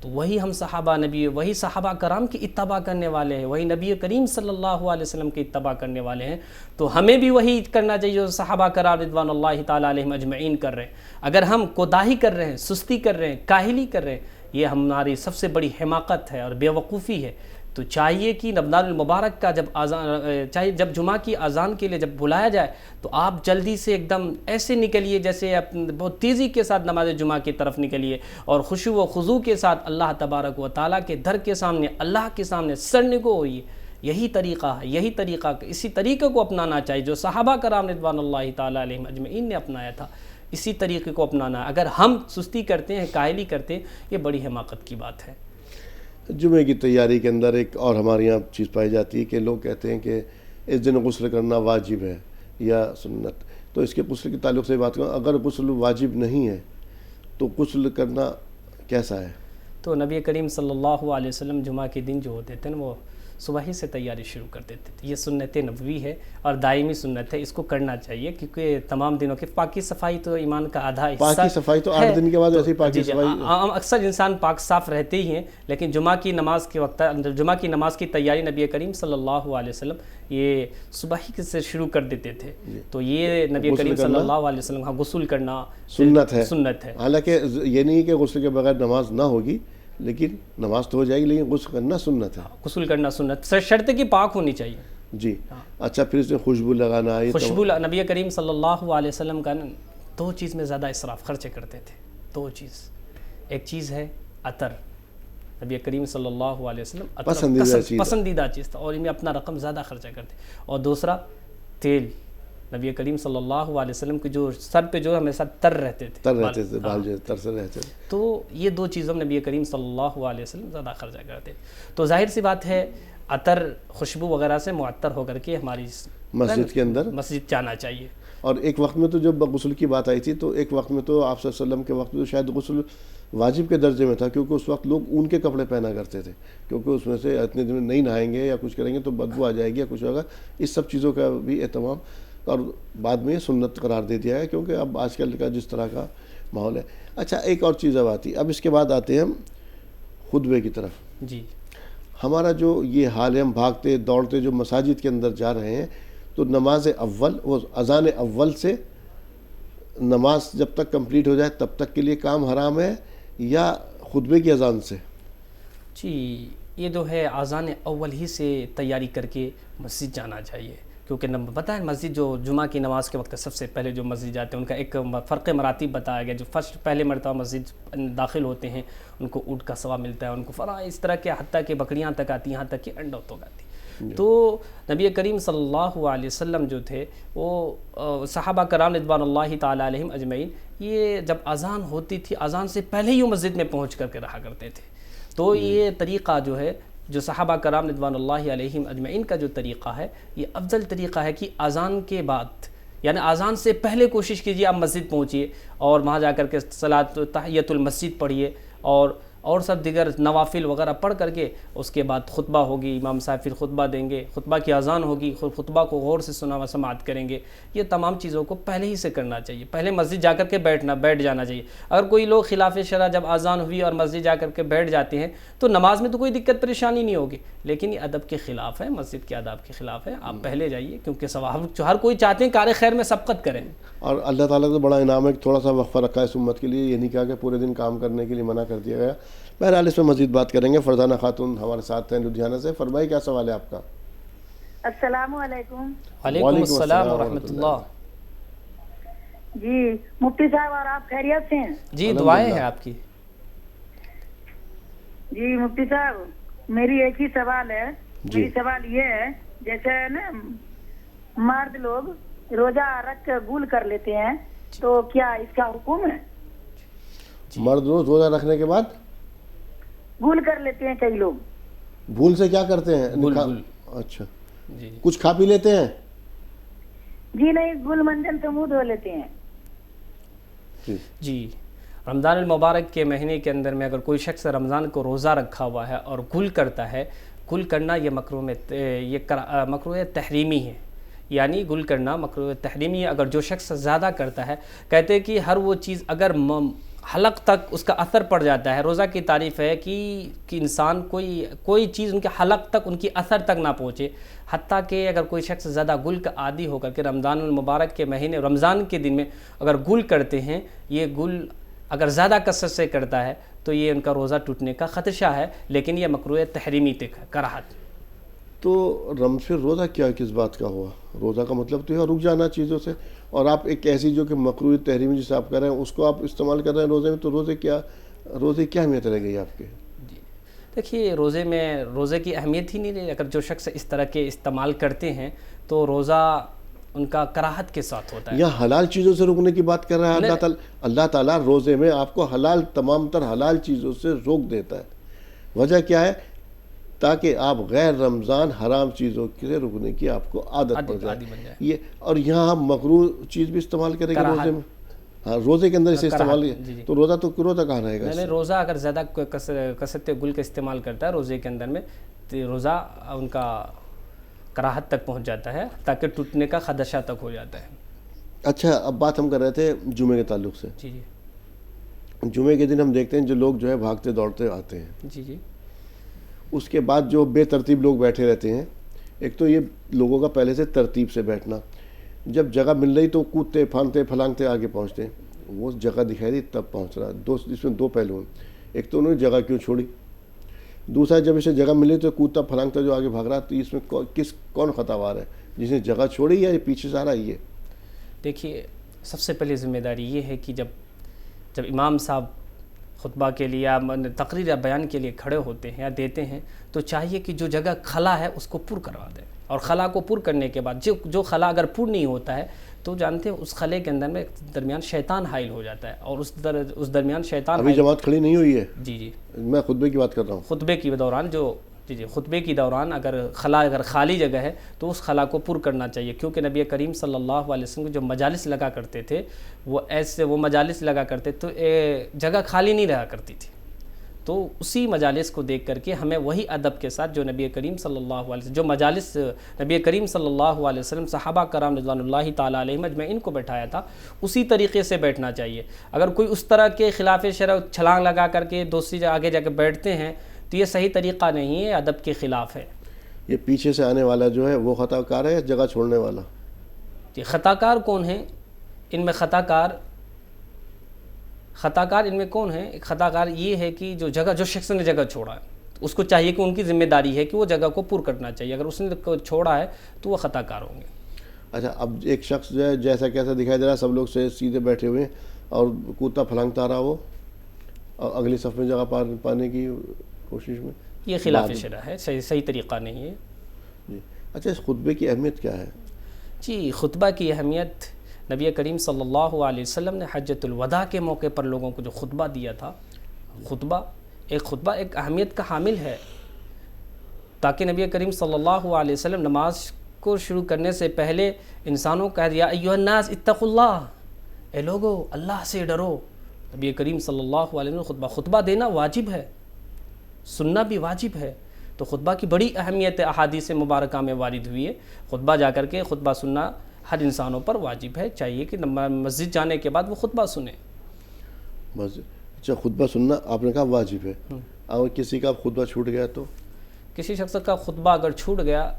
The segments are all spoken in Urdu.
تو وہی ہم صحابہ نبی وہی صحابہ کرام کی اتباع کرنے والے ہیں, وہی نبی کریم صلی اللہ علیہ وسلم کی اتباع کرنے والے ہیں. تو ہمیں بھی وہی کرنا چاہیے جو صحابہ کرام رضوان اللہ تعالیٰ علیہم اجمعین کر رہے ہیں. اگر ہم کوتاہی کر رہے ہیں, سستی کر رہے ہیں, کاہلی کر رہے ہیں, یہ ہماری سب سے بڑی حماقت ہے اور بے وقوفی ہے. تو چاہیے کہ رمضان المبارک کا جب جمعہ کی اذان کے لیے جب بلایا جائے تو آپ جلدی سے ایک دم ایسے نکلیے جیسے بہت تیزی کے ساتھ نماز جمعہ کی طرف نکلیے, اور خشوع و خضوع کے ساتھ اللہ تبارک و تعالیٰ کے در کے سامنے, اللہ کے سامنے سرنگو ہوئیے. یہی طریقہ ہے, اسی طریقے کو اپنانا چاہیے جو صحابہ کرام رضوان اللہ تعالیٰ علیہم اجمعین نے اپنایا تھا. اسی طریقے کو اپنانا. اگر ہم سستی کرتے ہیں, کاہلی کرتے ہیں, یہ بڑی حماقت کی بات ہے. جمعے کی تیاری کے اندر ایک اور ہمارے یہاں چیز پائی جاتی ہے کہ لوگ کہتے ہیں کہ اس دن غسل کرنا واجب ہے یا سنت. تو اس کے غسل کے تعلق سے بات کروں, اگر غسل واجب نہیں ہے تو غسل کرنا کیسا ہے؟ تو نبی کریم صلی اللہ علیہ وسلم جمعہ کے دن جو ہوتے تھے نا, وہ صبح ہی سے تیاری شروع کر دیتے تھے. یہ سنت نبوی ہے اور دائمی سنت ہے, اس کو کرنا چاہیے کیونکہ تمام دنوں کی پاکی صفائی تو ایمان کا آدھا حصہ ہے. پاکی صفائی تو 8 دن کے بعد ایسی پاکی صفائی اکثر انسان پاک صاف رہتے ہی ہیں, لیکن جمعہ کی نماز کے وقت, جمعہ کی نماز کی تیاری نبی کریم صلی اللہ علیہ وسلم یہ صبح ہی سے شروع کر دیتے تھے. تو یہ نبی کریم صلی اللہ علیہ وسلم کا غسل کرنا سنت ہے. حالانکہ یہ نہیں کہ غسل کے بغیر نماز نہ ہوگی, لیکن نماز تو ہو جائے گی, لیکن غسل کرنا سنت ہے. غسل کرنا سنت, شرط کی پاک ہونی چاہیے. جی اچھا, پھر اس میں خوشبو لگانا, خوشبو نبی کریم صلی اللہ علیہ وسلم کا 2 چیز میں زیادہ اسراف خرچے کرتے تھے. 2 چیز, ایک چیز ہے عطر. نبی کریم صلی اللہ علیہ وسلم پسندیدہ چیز تھا اور ان میں اپنا رقم زیادہ خرچہ کرتے. اور دوسرا تیل. نبی کریم صلی اللہ علیہ وسلم کے جو سر پہ جو ہمیشہ تر رہتے تھے, بال جو تر سے رہتے تھے. تو یہ 2 چیزوں میں نبی کریم صلی اللہ علیہ وسلم زیادہ خرچہ کرتے. تو ظاہر سی بات ہے عطر خوشبو وغیرہ سے معطر ہو کر کے ہماری مسجد کے اندر مسجد جانا چاہیے. اور ایک وقت میں تو جب غسل کی بات آئی تھی تو ایک وقت میں تو آپ صلی اللہ علیہ وسلم کے وقت میں تو شاید غسل واجب کے درجے میں تھا, کیونکہ اس وقت لوگ اون کے کپڑے پہنا کرتے تھے, کیونکہ اس میں سے اتنے دن نہیں نہائیں گے یا کچھ کریں گے تو بدبو آ جائے گی یا کچھ ہوگا. اس سب چیزوں کا بھی اہتمام, اور بعد میں یہ سنت قرار دے دیا ہے کیونکہ اب آج کل کا جس طرح کا ماحول ہے. اچھا, ایک اور چیز اب آتی, اب اس کے بعد آتے ہیں ہم خطبے کی طرف. جی, ہمارا جو یہ حال ہے, ہم بھاگتے دوڑتے جو مساجد کے اندر جا رہے ہیں, تو نماز اول, وہ اذان اول سے نماز جب تک کمپلیٹ ہو جائے تب تک کے لیے کام حرام ہے یا خطبے کی اذان سے؟ جی, یہ جو ہے اذان اول ہی سے تیاری کر کے مسجد جانا چاہیے, کیونکہ پتہ ہے مسجد جو جمعہ کی نماز کے وقت سب سے پہلے جو مسجد جاتے ہیں ان کا ایک فرق مراتب بتایا گیا. جو پہلے مرتبہ مسجد داخل ہوتے ہیں ان کو اونٹ کا ثواب ملتا ہے, ان کو فرا اس طرح کے حتیٰ کہ بکریاں تک آتی ہیں, یہاں تک کہ انڈوں تک آتی. تو نبی کریم صلی اللہ علیہ وسلم جو تھے وہ صحابہ کرام رضوان اللہ تعالیٰ علیہم اجمعین, یہ جب اذان ہوتی تھی اذان سے پہلے ہی وہ مسجد میں پہنچ کر کے رہا کرتے تھے. تو یہ طریقہ جو ہے, جو صحابہ کرام رضوان اللہ علیہم اجمعین کا جو طریقہ ہے, یہ افضل طریقہ ہے کہ اذان کے بعد یعنی اذان سے پہلے کوشش کیجیے آپ مسجد پہنچیے اور وہاں جا کر کے صلاۃ تحیۃ المسجد پڑھیے اور سب دیگر نوافل وغیرہ پڑھ کر کے اس کے بعد خطبہ ہوگی, امام صاحب پھر خطبہ دیں گے, خطبہ کی اذان ہوگی, خطبہ کو غور سے سنا و سماعت کریں گے. یہ تمام چیزوں کو پہلے ہی سے کرنا چاہیے, پہلے مسجد جا کر کے بیٹھ جانا چاہیے. اگر کوئی لوگ خلاف شرع جب اذان ہوئی اور مسجد جا کر کے بیٹھ جاتے ہیں تو نماز میں تو کوئی دقت پریشانی نہیں ہوگی, لیکن یہ ادب کے خلاف ہے, مسجد کے آداب کے خلاف ہے. آپ پہلے جائیے کیونکہ ثواب ہر کوئی چاہتے ہیں کار خیر میں سبقت کریں. اور اللہ تعالیٰ کا بڑا انعام ہے, تھوڑا سا وقفہ رکھا ہے اس امت کے لیے, یہ نہیں کہا کہ پورے دن کام کرنے کے لیے منع کر دیا گیا. بہرحال اس میں مزید بات کریں گے. فرزانہ خاتون ہمارے ساتھ ہیں لدھیانہ سے. فرمائیے کیا سوال ہے آپ کا؟ السلام علیکم. وعلیکم السلام ورحمۃ اللہ. جی مفتی صاحب, اور آپ خیریت سے ہیں؟ جی دعائیں ہیں آپ کی. جی مفتی صاحب, میری ایک ہی سوال ہے. میری سوال یہ ہے, جیسے نا مرد لوگ روزہ رکھ کے گول کر لیتے ہیں تو کیا اس کا حکم ہے؟ مرد روزہ رکھنے کے بعد بھول کر لیتے ہیں کئی لوگ. بھول سے کیا کرتے ہیں؟ اچھا, کچھ کھا پی لیتے ہیں؟ جی نہیں, گل منجن سے منہ دھو لیتے ہیں. جی, رمضان المبارک کے مہینے کے اندر میں اگر کوئی شخص رمضان کو روزہ رکھا ہوا ہے اور گل کرتا ہے, گل کرنا یہ مکروہ تحریمی ہے. یعنی گل کرنا مکروہ تحریمی ہے. اگر جو شخص زیادہ کرتا ہے, کہتے ہیں کہ ہر وہ چیز اگر حلق تک اس کا اثر پڑ جاتا ہے. روزہ کی تعریف ہے کہ انسان کوئی چیز ان کے حلق تک، ان کی اثر تک نہ پہنچے. حتیٰ کہ اگر کوئی شخص زیادہ گل کا عادی ہو کر کے رمضان المبارک کے مہینے، رمضان کے دن میں اگر گل کرتے ہیں، یہ گل اگر زیادہ کثرت سے کرتا ہے تو یہ ان کا روزہ ٹوٹنے کا خدشہ ہے، لیکن یہ مکروہ تحریمی تک ہے، کراہت. تو پھر روزہ کیا کس بات کا ہوا؟ روزہ کا مطلب تو ہے رک جانا چیزوں سے، اور آپ ایک ایسی جو کہ مکروہ تحریمی جسے آپ کر رہے ہیں اس کو آپ استعمال کر رہے ہیں روزے میں، تو روزے کیا اہمیت رہ گئی آپ کے؟ دیکھیے روزے کی اہمیت ہی نہیں رہی. اگر جو شخص اس طرح کے استعمال کرتے ہیں تو روزہ ان کا کراہت کے ساتھ ہوتا ہے. یا حلال چیزوں سے رکنے کی بات کر رہا ہے اللہ تعالیٰ روزے میں آپ کو تمام تر حلال چیزوں سے روک دیتا ہے. وجہ کیا ہے؟ تاکہ آپ غیر رمضان حرام چیزوں سے رکنے کی آپ کو عادت پڑ جائے. یہ اور یہاں ہم مکروہ چیز بھی استعمال کریں گے روزے میں. ہاں، روزے کے اندر اسے استعمال تو روزہ کہاں رہے گا؟ روزہ اگر زیادہ کثرت گل کا استعمال کرتا ہے روزے کے اندر میں تو روزہ ان کا کراہت تک پہنچ جاتا ہے، تاکہ ٹوٹنے کا خدشہ تک ہو جاتا ہے. اچھا، اب بات ہم کر رہے تھے جمعے کے تعلق سے. جی جی. جمعے کے دن ہم دیکھتے ہیں جو لوگ جو ہے بھاگتے دوڑتے آتے ہیں. جی جی. اس کے بعد جو بے ترتیب لوگ بیٹھے رہتے ہیں، ایک تو یہ لوگوں کا پہلے سے ترتیب سے بیٹھنا، جب جگہ مل رہی تو کودتے پھاندتے پھلانگتے آگے پہنچتے ہیں. وہ جگہ دکھائی دی تب پہنچ رہا. اس میں دو پہلو ہیں. ایک تو انہوں نے جگہ کیوں چھوڑی، دوسرا جب اسے جگہ ملی تو کودتا پھلانگتا جو آگے بھاگ رہا. تو اس میں کون خطاوار ہے، جس نے جگہ چھوڑی یا پیچھے سے آ رہا ہے؟ یہ دیکھیے، سب سے پہلے ذمہ داری یہ ہے کہ جب امام صاحب خطبہ کے لیے یا تقریر یا بیان کے لیے کھڑے ہوتے ہیں یا دیتے ہیں تو چاہیے کہ جو جگہ خلا ہے اس کو پر کروا دیں. اور خلا کو پر کرنے کے بعد جو خلا اگر پر نہیں ہوتا ہے تو جانتے ہیں اس خلے کے اندر میں درمیان شیطان حائل ہو جاتا ہے، اور اس درمیان شیطان ابھی جماعت کھڑی نہیں ہوئی ہے. جی جی، میں خطبے کی بات کر رہا ہوں. خطبے کی دوران خطبے کی دوران اگر خالی جگہ ہے تو اس خلا کو پر کرنا چاہیے، کیونکہ نبی کریم صلی اللہ علیہ وسلم جو مجالس لگا کرتے تھے وہ مجالس لگا کرتے تو جگہ خالی نہیں رہا کرتی تھی. تو اسی مجالس کو دیکھ کر کے ہمیں وہی ادب کے ساتھ جو نبی کریم صلی اللہ علیہ وسلم جو مجالس نبی کریم صلی اللہ علیہ وسلم صحابہ کرام رضوان اللہ تعالیٰ علیہم اجمعین کو بیٹھایا تھا، اسی طریقے سے بیٹھنا چاہیے. اگر کوئی اس طرح کے خلاف شرع چھلانگ لگا کر کے دوسری جگہ آگے جا کے بیٹھتے ہیں تو یہ صحیح طریقہ نہیں ہے، ادب کے خلاف ہے. یہ پیچھے سے آنے والا جو ہے وہ خطا کار ہے، جگہ چھوڑنے والا؟ جی، خطا کار کون ہیں ان میں؟ خطا کار ان میں کون ہے؟ ایک خطا کار یہ ہے کہ جو شخص نے جگہ چھوڑا ہے اس کو چاہیے کہ ان کی ذمہ داری ہے کہ وہ جگہ کو پر کرنا چاہیے. اگر اس نے چھوڑا ہے تو وہ خطا کار ہوں گے. اچھا، اب ایک شخص جو ہے جیسا کیسا دکھائی دے رہا ہے، سب لوگ سے سیدھے بیٹھے ہوئے ہیں اور کودتا پھلانگتا آ رہا وہ، اور اگلی صف میں جگہ پانے کی کوشش میں، یہ خلاف شرع ہے، صحیح طریقہ نہیں ہے. جی. اچھا، اس خطبے کی اہمیت کیا ہے؟ جی، خطبہ کی اہمیت نبی کریم صلی اللہ علیہ وسلم نے حجۃ الوداع کے موقع پر لوگوں کو جو خطبہ دیا تھا، خطبہ ایک اہمیت کا حامل ہے، تاکہ نبی کریم صلی اللہ علیہ وسلم نماز کو شروع کرنے سے پہلے انسانوں کو کہہ دیا ایھا الناس اتقوا اللہ، اے لوگو اللہ سے ڈرو. نبی کریم صلی اللہ علیہ وسلم خطبہ دینا واجب ہے، سننا بھی واجب ہے. تو خطبہ کی بڑی اہمیت احادیث مبارکہ میں وارد ہوئی ہے. خطبہ جا کر کے خطبہ سننا ہر انسانوں پر واجب ہے، چاہیے کہ مسجد جانے کے بعد وہ خطبہ سنیں. اچھا، خطبہ سننا آپ نے کہا واجب ہے، اور کسی کا خطبہ چھوٹ گیا تو؟ کسی شخص کا خطبہ اگر چھوٹ گیا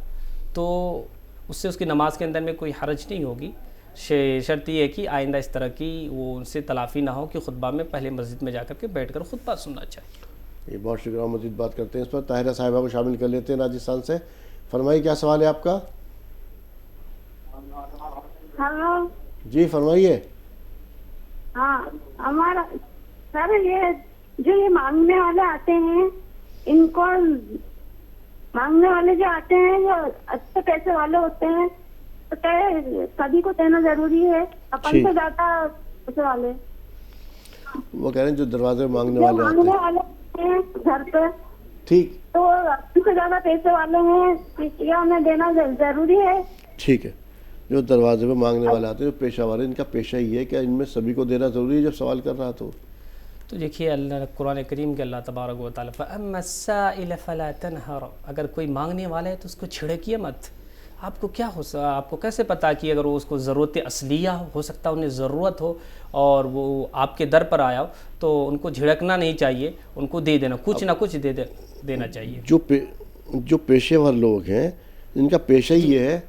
تو اس سے اس کی نماز کے اندر میں کوئی حرج نہیں ہوگی. شرط یہ ہے کہ آئندہ اس طرح کی وہ ان سے تلافی نہ ہو کہ خطبہ میں پہلے مسجد میں جا کر کے بیٹھ کر خطبہ سننا چاہیے. یہ بہت شکریہ. مزید بات کرتے ہیں اس پر. طاہرہ صاحبہ کو شامل کر لیتے ہیں راجستھان سے. فرمائیے کیا سوال ہے آپ کا؟ ہلو جی فرمائیے. ہاں، ہمارا سر یہ مانگنے والے آتے ہیں، ان کو مانگنے والے جو آتے ہیں جو اچھے پیسے والے ہوتے ہیں تو سبھی کو دینا ضروری ہے، اپن سے زیادہ پیسے والے. وہ کہہ رہے ہیں جو دروازے میں مانگنے والے ہیں گھر پہ، ٹھیک، تو اپن سے زیادہ پیسے والے ہیں، کیا انہیں دینا ضروری ہے؟ ٹھیک ہے. جو دروازے پہ مانگنے والے آتے ہیں جو پیشہ والے، ان کا پیشہ یہ ہے کہ ان میں سبھی کو دینا ضروری ہے. جب سوال کر رہا تو دیکھیے اللہ قرآن کریم کے اللہ تبارک و تعالیٰ فَأَمَّا السَّائِلَ فَلَا تَنْهَرْ، اگر کوئی مانگنے والا ہے تو اس کو چھڑکیے مت. آپ کو کیا آپ کو کیسے پتا کہ اگر وہ اس کو ضرورت اصلیہ ہو سکتا ہے انہیں ضرورت ہو اور وہ آپ کے در پر آیا ہو تو ان کو جھڑکنا نہیں چاہیے, ان کو دے دینا, کچھ نہ کچھ دینا چاہیے. جو پیشے ور لوگ ہیں جن کا پیشہ ہی یہ ہے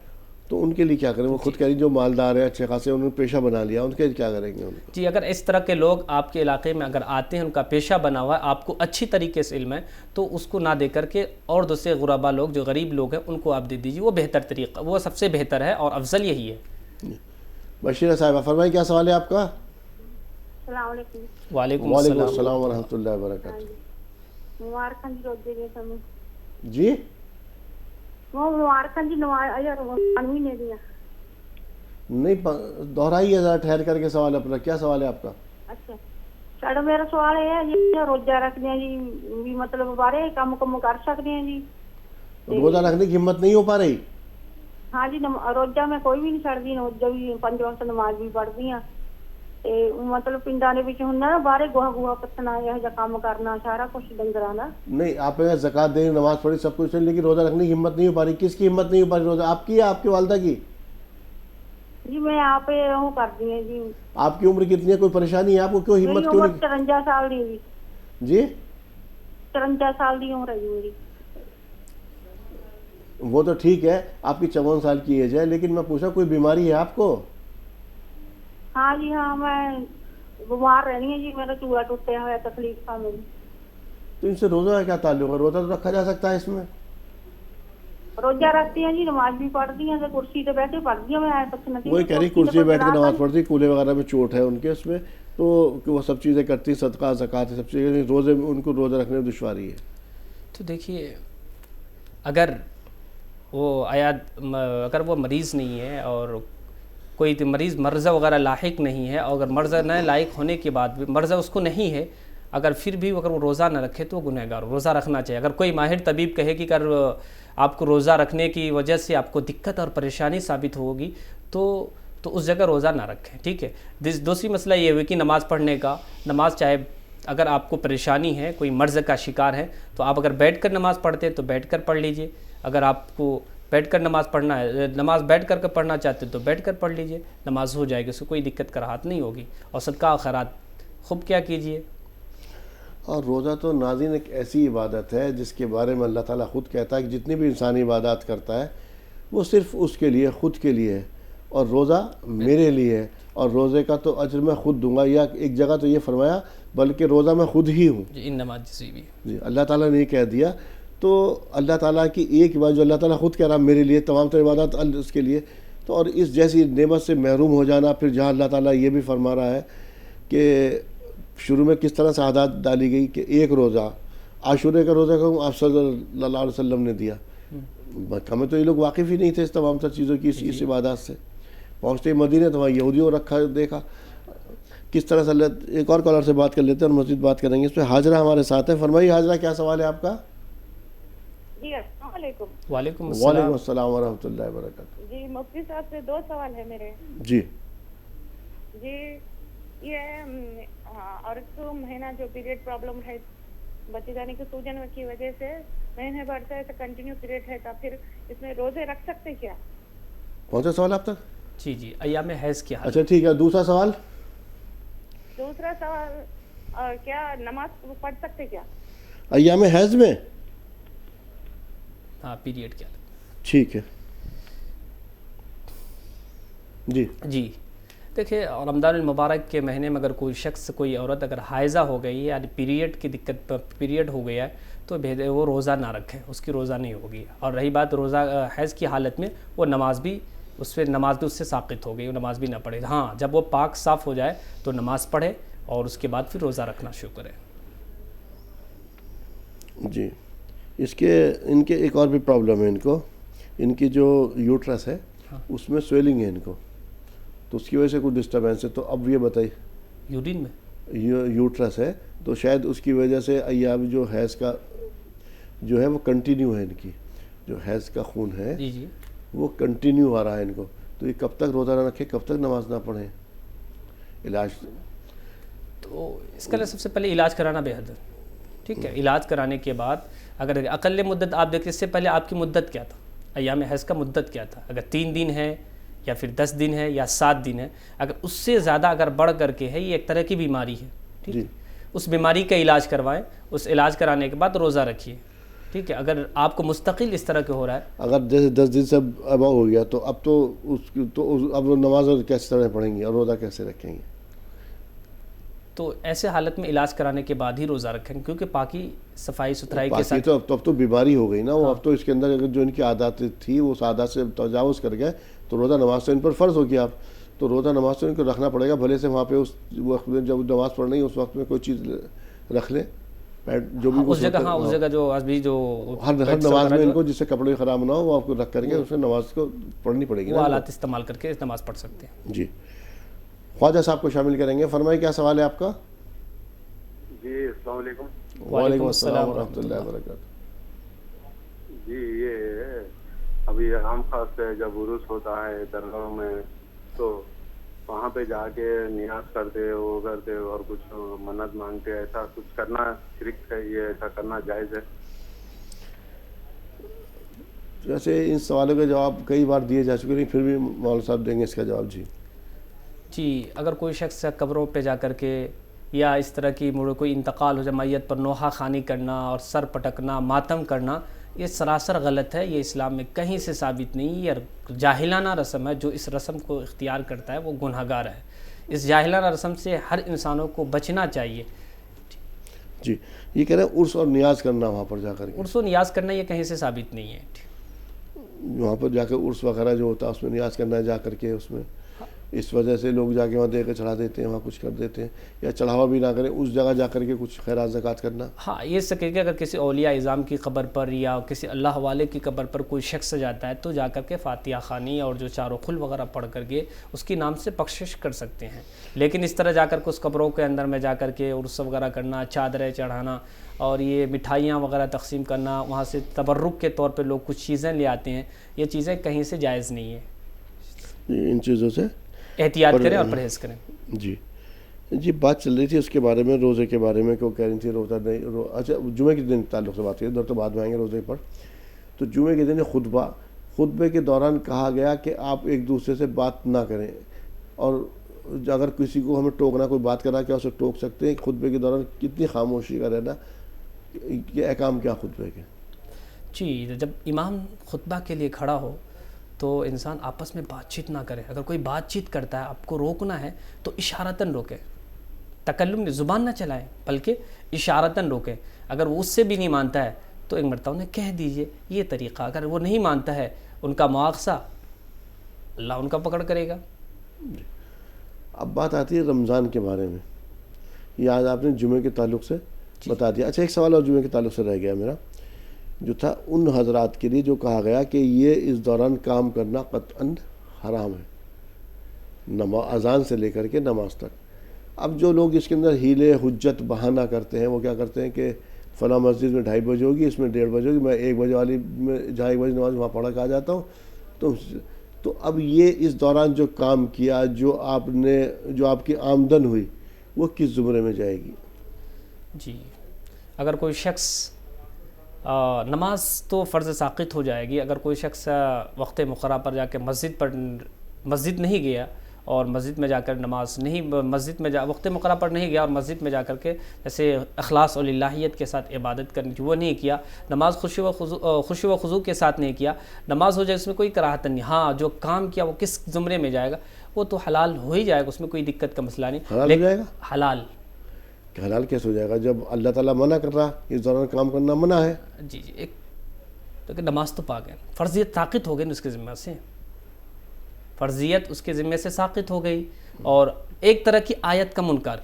تو ان کے لیے کیا کریں؟ وہ خود کہہ رہی جو مالدار ہیں اچھے خاصے انہوں نے پیشہ بنا لیا, ان کے کیا کریں گے؟ جی اگر اس طرح کے لوگ آپ کے علاقے میں اگر آتے ہیں, ان کا پیشہ بنا ہوا ہے, آپ کو اچھی طریقے سے علم ہے, تو اس کو نہ دے کر کے اور دوسرے غربا لوگ جو غریب لوگ ہیں ان کو آپ دے دیجیے, وہ بہتر طریقہ, وہ سب سے بہتر ہے اور افضل یہی ہے. بشیرہ صاحبہ فرمائیں کیا سوال ہے آپ کا؟ السلام علیکم. وعلیکم وعلیکم السلام. السلام ورحمۃ اللہ وبرکاتہ. مبارکاں جی روزے دے سمے جی وہ مبارکاں جی نوانوی نے دیا. نہیں دہرائیے ذرا ٹھہر کر کے سوال اپنا, کیا سوال ہے آپ کا؟ اچھا ساڈا میرا سوال یہ ہے جی روزہ رکھتے ہیں جی بھی مطلب بارے کم کر سکتے ہیں جی؟ روزہ رکھنے کی ہمت نہیں ہو پا رہی؟ ہاں جی روزہ میں کوئی بھی نہیں چھڑتی, روزہ بھی 5 وقت نماز بھی پڑھتی ہاں تے مطلب پنڈاں دے وچ ہوندا نا باہر گوہا پتنا یہ جا کام کرنا سارا کچھ ڈنگراں دا. نہیں آپ نے زکوٰۃ دینی, نماز پڑھی, سب کچھ ہے, لیکن روزہ رکھنے کی ہمت نہیں ہو پا رہی. کس کی ہمت نہیں ہو پا رہی روزہ؟ آپ کی یا آپ کی والدہ کی؟ جی میں آپ وہ کرتی ہیں جی. آپ کی عمر کتنی ہے؟ کوئی پریشانی ہے آپ کو؟ کیوں ہمت کیوں نہیں؟ 53 سال دی جی. جی 53 سال دی عمر ہے جی میری. وہ تو ٹھیک ہے, آپ کی 54 سال کی ایج ہے, لیکن میں پوچھا کوئی بیماری ہے آپ کو؟ ہاں جی ہاں میں بیمار رہنی ہے جی, میرا چورا ٹوٹیا ہوا, تکلیف تھا میری. تو ان سے روزہ کا کیا تعلق ہے؟ روزہ تو رکھا جا سکتا ہے اس میں. روزہ رکھتی ہیں جی, نماز بھی پڑھتی ہیں, کرسی پہ بیٹھ کے پڑھتی ہیں. میں وہی کہہ رہی کرسی پہ بیٹھ کے نماز پڑھتی, کولے وغیرہ میں چوٹ ہے ان کے اس میں, تو وہ سب چیزیں کرتی, صدقہ زکوٰۃ سب چیزیں, روزے ان کو روزہ رکھنے میں دشواری ہے. تو دیکھیے اگر وہ مریض نہیں ہے اور کوئی مریض مرضہ وغیرہ لاحق نہیں ہے, اور اگر مرضہ نہ لاحق ہونے کے بعد بھی مرضہ اس کو نہیں ہے, اگر پھر بھی اگر وہ روزہ نہ رکھے تو وہ گنہگار, روزہ رکھنا چاہیے. اگر کوئی ماہر طبیب کہے کہ اگر آپ کو روزہ رکھنے کی وجہ سے آپ کو دقت اور پریشانی ثابت ہوگی تو اس جگہ روزہ نہ رکھیں, ٹھیک ہے. دوسری مسئلہ یہ ہوئی کہ نماز پڑھنے کا, نماز چاہے اگر آپ کو پریشانی ہے, کوئی مرض کا شکار ہے, تو آپ اگر بیٹھ کر نماز پڑھتے ہیں تو بیٹھ کر پڑھ لیجئے. اگر آپ کو بیٹھ کر نماز پڑھنا ہے, نماز بیٹھ کر پڑھنا چاہتے تو بیٹھ کر پڑھ لیجئے, نماز ہو جائے گی, اس سے کوئی دقت کراہت نہیں ہوگی. اور صدقہ خیرات خوب کیا کیجئے. اور روزہ تو ناظرین ایک ایسی عبادت ہے جس کے بارے میں اللہ تعالیٰ خود کہتا ہے کہ جتنی بھی انسان عبادات کرتا ہے وہ صرف اس کے لیے, خود کے لیے ہے, اور روزہ میرے لیے ہے, اور روزے کا تو اجر میں خود دوں گا. یا ایک جگہ تو یہ فرمایا بلکہ روزہ میں خود ہی ہوں. جی اللہ تعالیٰ نے یہ کہہ دیا. تو اللہ تعالیٰ کی ایک بات جو اللہ تعالیٰ خود کہہ رہا میرے لیے, تمام تر عبادات اس کے لیے, تو اور اس جیسی نعمت سے محروم ہو جانا. پھر جہاں اللہ تعالیٰ یہ بھی فرما رہا ہے کہ شروع میں کس طرح سے عادات ڈالی گئی کہ ایک روزہ عاشورے کا روزہ کہوں آپ صلی اللہ علیہ وسلم نے دیا. مکہ میں تو یہ لوگ واقف ہی نہیں تھے اس تمام تر چیزوں کی, اس عبادات سے. پہنچتے مدینے تو وہاں یہودیوں رکھا دیکھا کس طرح سے. ایک اور کالر سے بات کر لیتے ہیں اور مزید بات کریں گے اس پہ. حاجرہ ہمارے ساتھ ہیں, فرمائیے حاجرہ کیا سوال ہے آپ کا؟ جی السلام علیکم. وعلیکم السلام ورحمۃ اللہ وبرکاتہ. جی مفتی صاحب سے 2 سوال ہے میرے. جی یہ عورت کو مہینہ جو پیریڈ پرابلم ہے, بچے جانے کی سوجن کی وجہ سے مہینے بڑھتا ہے تو کنٹینیو پیریڈ ہے, تو پھر اس میں روزے رکھ سکتے کیا؟ کون سا سوال آپ تک؟ جی ایام حیض کی حالت. اچھا ٹھیک ہے. دوسرا سوال کیا نماز پڑھ سکتے کیا ایام حیض میں؟ ہاں پیریڈ کی حالت. ٹھیک ہے. جی دیکھیں رمضان المبارک کے مہینے میں اگر کوئی شخص, کوئی عورت اگر حائضہ ہو گئی ہے, یعنی پیریڈ کی دقت, پیریڈ ہو گیا ہے, تو وہ روزہ نہ رکھے, اس کی روزہ نہیں ہوگی. اور رہی بات روزہ حیض کی حالت میں, وہ نماز بھی اس سے ساقط ہو گئی, وہ نماز بھی نہ پڑھے. ہاں جب وہ پاک صاف ہو جائے تو نماز پڑھے اور اس کے بعد پھر روزہ رکھنا شروع کرے. جی ان کے ایک اور بھی پرابلم ہے ان کی جو یوٹرس ہے اس میں سویلنگ ہے ان کو, تو اس کی وجہ سے کوئی ڈسٹربینس ہے. تو اب یہ بتائیے یورین میں یوٹرس ہے تو شاید اس کی وجہ سے ایام جو حیض کا جو ہے وہ کنٹینیو ہے, ان کی جو حیض کا خون ہے وہ کنٹینیو آ رہا ہے ان کو. تو یہ کب تک روزہ نہ رکھے, کب تک نماز نہ پڑھیں؟ علاج تو اس کا سب سے پہلے علاج کرانا بہتر, ٹھیک ہے. علاج کرانے کے بعد اگر اقل مدت آپ دیکھیں, اس سے پہلے آپ کی مدت کیا تھا, ایام حیض کا مدت کیا تھا، اگر 3 دن ہے یا پھر 10 دن ہے یا 7 دن ہے، اگر اس سے زیادہ اگر بڑھ کر کے ہے، یہ ایک طرح کی بیماری ہے، ٹھیک ہے، اس بیماری کا علاج کروائیں، اس علاج کرانے کے بعد روزہ رکھیے، ٹھیک ہے۔ اگر آپ کو مستقل اس طرح کے ہو رہا ہے، اگر جیسے 10 دن سے ابا ہو گیا تو اب اب وہ نماز کیسے طرح پڑھیں گی اور روزہ کیسے رکھیں گے؟ تو ایسے حالت میں علاج کرانے کے بعد ہی روزہ رکھیں، کیونکہ پاکی صفائی ستھرائی کے باقی ساتھ تو اب تو بیماری ہو گئی نا، وہ اب تو اس کے اندر اگر جو ان کی عادات تھی وہ اس عادات سے تجاوز کر گئے تو روزہ نماز تو ان پر فرض ہو گیا، اب تو روزہ نماز تو ان کو رکھنا پڑے گا، بھلے سے وہاں پہ اس وقت میں جب نماز پڑھنی ہے اس وقت میں کوئی چیز رکھ لیں، جو بھی اس جگہ، ہاں اس جگہ جو ابھی جو ہر نماز میں ان کو جس سے کپڑے خراب نہ ہو وہ آپ کو رکھ کر کے اس میں نماز کو پڑھنی پڑے گی، وہ آلات استعمال کر کے نماز پڑھ سکتے ہیں۔ جی خواجہ صاحب کو شامل کریں گے، فرمائیں کیا سوال ہے آپ کا؟ جی السلام علیکم۔ وعلیکم السلام ورحمۃ اللہ وبرکاتہ۔ جی یہ ابھی عام خاص سے جب عرس ہوتا ہے درگاہوں میں تو وہاں پہ جا کے نیاز کرتے وہ کرتے اور کچھ منت مانگتے، ایسا کچھ کرنا شرک ہے، یہ ایسا کرنا جائز ہے؟ ویسے ان سوالوں کے جواب کئی بار دیے جا چکے ہیں، پھر بھی مولانا صاحب دیں گے اس کا جواب۔ جی اگر کوئی شخص قبروں پہ جا کر کے یا اس طرح کی کوئی انتقال ہو جائے، میت پر نوحہ خوانی کرنا اور سر پٹکنا، ماتم کرنا، یہ سراسر غلط ہے، یہ اسلام میں کہیں سے ثابت نہیں، یہ جاہلانہ رسم ہے، جو اس رسم کو اختیار کرتا ہے وہ گنہگار ہے، اس جاہلانہ رسم سے ہر انسانوں کو بچنا چاہیے۔ جی یہ کہہ رہے ہیں عرس اور نیاز کرنا وہاں پر جا کر کے، عرس و نیاز کرنا یہ کہیں سے ثابت نہیں ہے۔ وہاں پر جا کے عرس وغیرہ جو ہوتا ہے اس میں نیاز کرنا ہے جا کر کے، اس میں اس وجہ سے لوگ جا کے وہاں دے کے چڑھا دیتے ہیں، وہاں کچھ کر دیتے ہیں، یا چڑھاوا بھی نہ کریں، اس جگہ جا کر کے کچھ خیرات زکوٰۃ کرنا۔ ہاں یہ سکے کہ اگر کسی اولیاء اعظام کی قبر پر یا کسی اللہ والے کی قبر پر کوئی شخص جاتا ہے تو جا کر کے فاتحہ خوانی اور جو چاروں خل وغیرہ پڑھ کر کے اس کی نام سے بخشش کر سکتے ہیں، لیکن اس طرح جا کر کے اس قبروں کے اندر میں جا کر کے عرس وغیرہ کرنا، چادریں چڑھانا اور یہ مٹھائیاں وغیرہ تقسیم کرنا، وہاں سے تبرک کے طور پہ لوگ کچھ چیزیں لے آتے ہیں، یہ چیزیں کہیں سے جائز نہیں ہیں، ان چیزوں سے احتیاط کریں اور پرہیز کریں۔ جی بات چل رہی تھی اس کے بارے میں، روزے کے بارے میں، کہ وہ کہہ رہی تھی روزہ نہیں، اچھا جمعے کے دن تعلق سے بات ہے، ادھر تو بعد میں آئیں گے روزے پر۔ تو جمعے کے دن خطبے کے دوران کہا گیا کہ آپ ایک دوسرے سے بات نہ کریں، اور اگر کسی کو ہمیں ٹوکنا، کوئی بات کرا کیا اسے ٹوک سکتے ہیں؟ خطبے کے دوران کتنی خاموشی کا رہنا، یہ احکام کیا خطبے کے؟ جی جب امام خطبہ کے لیے کھڑا ہو تو انسان آپس میں بات چیت نہ کرے، اگر کوئی بات چیت کرتا ہے آپ کو روکنا ہے تو اشارتاً روکیں، تکلم نہیں، زبان نہ چلائیں بلکہ اشارتاً روکیں، اگر وہ اس سے بھی نہیں مانتا ہے تو ایک مرتبہ انہیں کہہ دیجئے، یہ طریقہ، اگر وہ نہیں مانتا ہے ان کا مواخذہ اللہ ان کا پکڑ کرے گا۔ اب بات آتی ہے رمضان کے بارے میں، یہ آج آپ نے جمعے کے تعلق سے بتا دیا۔ اچھا ایک سوال اور جمعے کے تعلق سے رہ گیا میرا، جو تھا ان حضرات کے لیے جو کہا گیا کہ یہ اس دوران کام کرنا قطعاً حرام ہے، اذان سے لے کر کے نماز تک۔ اب جو لوگ اس کے اندر ہیلے حجت بہانہ کرتے ہیں، وہ کیا کرتے ہیں کہ فلاں مسجد میں 2:30 بجے ہوگی، اس میں 1:30 بجے ہوگی، میں 1 بجے والی میں جہاں 1 بجے نماز وہاں پڑھا کے آ جاتا ہوں۔ تو اب یہ اس دوران جو کام کیا، جو آپ کی آمدن ہوئی، وہ کس زمرے میں جائے گی؟ جی اگر کوئی شخص نماز تو فرض ساقط ہو جائے گی، اگر کوئی شخص وقت مقررہ پر جا کے مسجد نہیں گیا اور مسجد میں جا کر وقت مقررہ پر نہیں گیا اور مسجد میں جا کر کے جیسے اخلاص اور للہیت کے ساتھ عبادت کرنی تھی وہ نہیں کیا، نماز خشوع و خضوع کے ساتھ نہیں کیا، نماز ہو جائے اس میں کوئی کراہت نہیں۔ ہاں جو کام کیا وہ کس زمرے میں جائے گا، وہ تو حلال ہو ہی جائے گا، اس میں کوئی دقت کا مسئلہ نہیں۔ حلال ہو جائے گا؟ حلال کہ حلال کیسے ہو جائے گا جب اللہ تعالیٰ منع کر رہا، اس دوران کام کرنا منع ہے؟ جی ایک تو نماز تو پاک ہے، فرضیت ساقط ہو گئی اس کے ذمہ سے، فرضیت اس کے ذمہ سے ساقط ہو گئی، اور ایک طرح کی آیت کا منکر،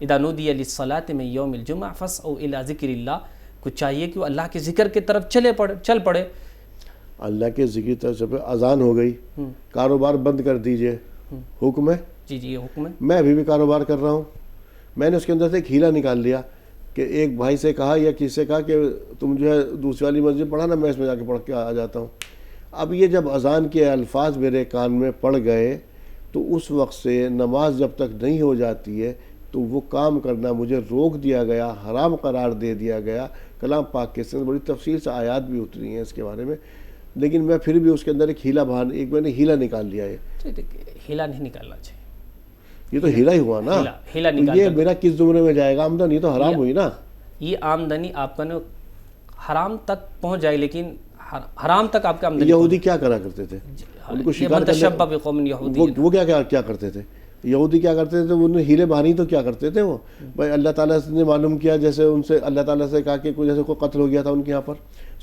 اذا نودی للصلاۃ من یوم الجمعہ فاسعوا الی ذکر اللہ، کچھ چاہیے کہ وہ اللہ کے ذکر کی طرف چل پڑے۔ اللہ کے ذکر کی طرف جب اذان ہو گئی، کاروبار بند کر دیجئے، حکم ہے؟ جی یہ حکم ہے۔ میں ابھی بھی کاروبار کر رہا ہوں، میں نے اس کے اندر سے ایک ہیلا نکال لیا کہ ایک بھائی سے کہا یا کسی سے کہا کہ تم جو ہے دوسری والی مسجد پڑھا نا، میں اس میں جا کے پڑھ کے آ جاتا ہوں۔ اب یہ جب اذان کے الفاظ میرے کان میں پڑ گئے تو اس وقت سے نماز جب تک نہیں ہو جاتی ہے تو وہ کام کرنا مجھے روک دیا گیا، حرام قرار دے دیا گیا، کلام پاک کے اندر بڑی تفصیل سے آیات بھی اتری ہیں اس کے بارے میں، لیکن میں پھر بھی اس کے اندر ایک ہیلا میں نے ہیلا نکال لیا ہے. ہیلا نہیں نکالنا چاہیے، یہ تو ہیلا ہی ہوا نا. ہیلا نکال، یہ میرا کس زمرے میں جائے گا؟ آمدنی یہ تو حرام ہوئی نا. یہ آمدنی آپ کا حرام تک پہنچ جائے، لیکن حرام تک آپ کا آمدنی. یہودی کیا کرا کرتے تھے؟ ان کو شکار وہ کیا کرتے تھے؟ یہودی کیا کرتے تھے؟ انہیں ہیلے بہانی تو کیا کرتے تھے وہ بھائی، اللہ تعالیٰ نے معلوم کیا، جیسے ان سے اللہ تعالیٰ سے کہا کہ کوئی جیسے کوئی قتل ہو گیا تھا ان کے یہاں پر،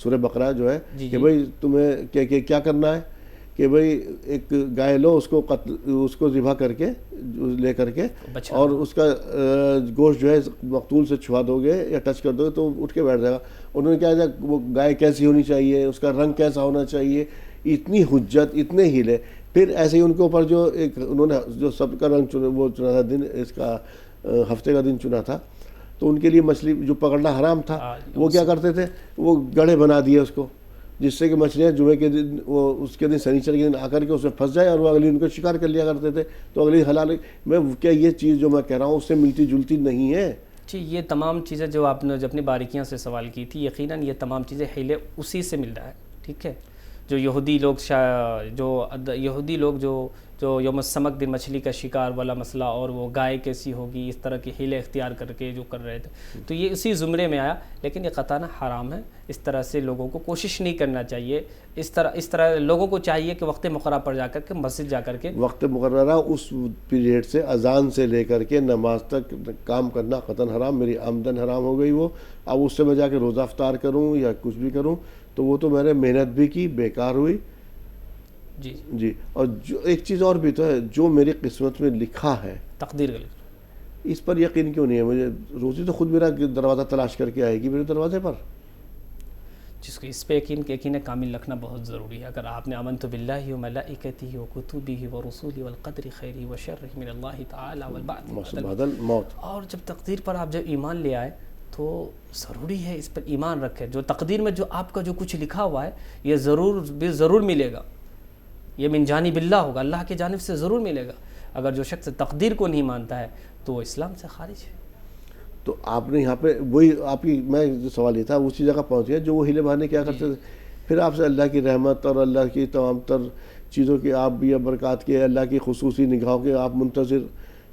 سورہ بقرہ جو ہے کہ بھائی تمہیں کیا کرنا ہے کہ بھائی ایک گائے لو، اس کو ذبح کر کے لے کر کے، اور اس کا گوشت جو ہے مقتول سے چھوا دو گے یا ٹچ کر دو گے تو اٹھ کے بیٹھ جائے گا. انہوں نے کیا ہے، وہ گائے کیسی ہونی چاہیے، اس کا رنگ کیسا ہونا چاہیے، اتنی حجت، اتنے ہیلے. پھر ایسے ہی ان کے اوپر جو ایک انہوں نے جو سب کا رنگ وہ چنا تھا، دن اس کا ہفتے کا دن چنا تھا، تو ان کے لیے مچھلی جو پکڑنا حرام تھا، وہ کیا کرتے تھے، وہ گڑھے بنا دیے اس کو، جس سے کہ مچھلیاں جمعے کے دن وہ اس کے دن سنیچر کے دن آ کر کے اس میں پھنس جائے اور وہ اگلی ان کو شکار کر لیا کرتے تھے. تو اگلی حلال میں کیا یہ چیز جو میں کہہ رہا ہوں اس سے ملتی جلتی نہیں ہے. جی یہ تمام چیزیں جو آپ نے اپنی باریکیاں سے سوال کی تھی، یقیناً یہ تمام چیزیں ہیلے اسی سے مل رہا ہے. ٹھیک ہے، جو یہودی لوگ جو یوم السمک دن مچھلی کا شکار والا مسئلہ، اور وہ گائے کیسی ہوگی، اس طرح کے ہیلے اختیار کر کے جو کر رہے تھے، تو یہ اسی زمرے میں آیا. لیکن یہ قطعاً حرام ہے. اس طرح سے لوگوں کو کوشش نہیں کرنا چاہیے. اس طرح لوگوں کو چاہیے کہ وقت مقررہ پر جا کر کے مسجد جا کر کے، وقت مقررہ اس پیریڈ سے اذان سے لے کر کے نماز تک کام کرنا قطعاً حرام. میری آمدن حرام ہو گئی. وہ اب اس سے میں جا کے روزہ افطار کروں یا کچھ بھی کروں تو وہ تو میں نے محنت بھی کی، بیکار ہوئی. جی اور جو ایک چیز اور بھی تو ہے، جو میری قسمت میں لکھا ہے، تقدیر اس پر یقین کیوں نہیں ہے مجھے؟ روزی تو خود میرا دروازہ تلاش کر کے آئے گی میرے دروازے پر. جس کو اس پہ یقین کامل رکھنا بہت ضروری ہے. اگر آپ نے آمنت باللہ و ملائکتہ و کتبہ و رسولہ والقدر خیرہ و شرہ من اللہ تعالی والبعث بعد الموت، اور جب تقدیر پر آپ جب ایمان لے آئے تو ضروری ہے اس پر ایمان رکھیں. جو تقدیر میں جو آپ کا جو کچھ لکھا ہوا ہے یہ ضرور ملے گا. یہ من جانب اللہ ہوگا، اللہ کی جانب سے ضرور ملے گا. اگر جو شخص تقدیر کو نہیں مانتا ہے تو وہ اسلام سے خارج ہے. تو آپ نے یہاں پہ وہی آپ کی میں جو سوال یہ تھا اسی جگہ پہنچ گیا جو وہ ہیلے بہانے کیا کرتے تھے. پھر آپ سے اللہ کی رحمت اور اللہ کی تمام تر چیزوں کی آپ بھی برکات کے، اللہ کی خصوصی نگاہوں کے آپ منتظر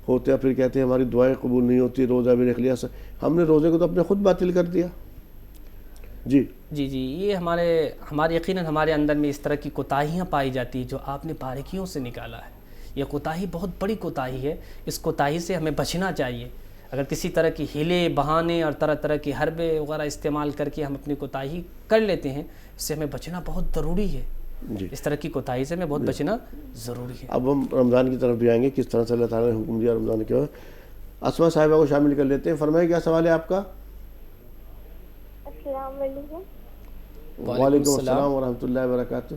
ہوتے ہیں. پھر کہتے ہیں ہماری دعائیں قبول نہیں ہوتی، روزہ بھی رکھ لیا. ہم نے روزے کو تو اپنے خود باطل کر دیا. جی یہ ہمارے یقیناً ہمارے اندر میں اس طرح کی کوتاہیاں پائی جاتی ہیں جو آپ نے باریکیوں سے نکالا ہے. یہ کوتاہی بہت بڑی کوتاہی ہے. اس کوتاہی سے ہمیں بچنا چاہیے. اگر کسی طرح کی ہیلے بہانے اور طرح کی حربے وغیرہ استعمال کر کے ہم اپنی کوتاہی کر لیتے ہیں، اس سے ہمیں بچنا بہت ضروری ہے. اس طرح کی کوتاہی سے ہمیں بہت بچنا ضروری ہے. اب ہم رمضان کی طرف بھی آئیں گے، کس طرح سے اللہ تعالیٰ نے حکم دیا رمضان کے بعد. اسما صاحبہ کو شامل کر لیتے ہیں. فرمائے کیا سوال ہے آپ کا؟ السلام علیکم. وعلیکم السلام ورحمۃ اللہ وبرکاتہ.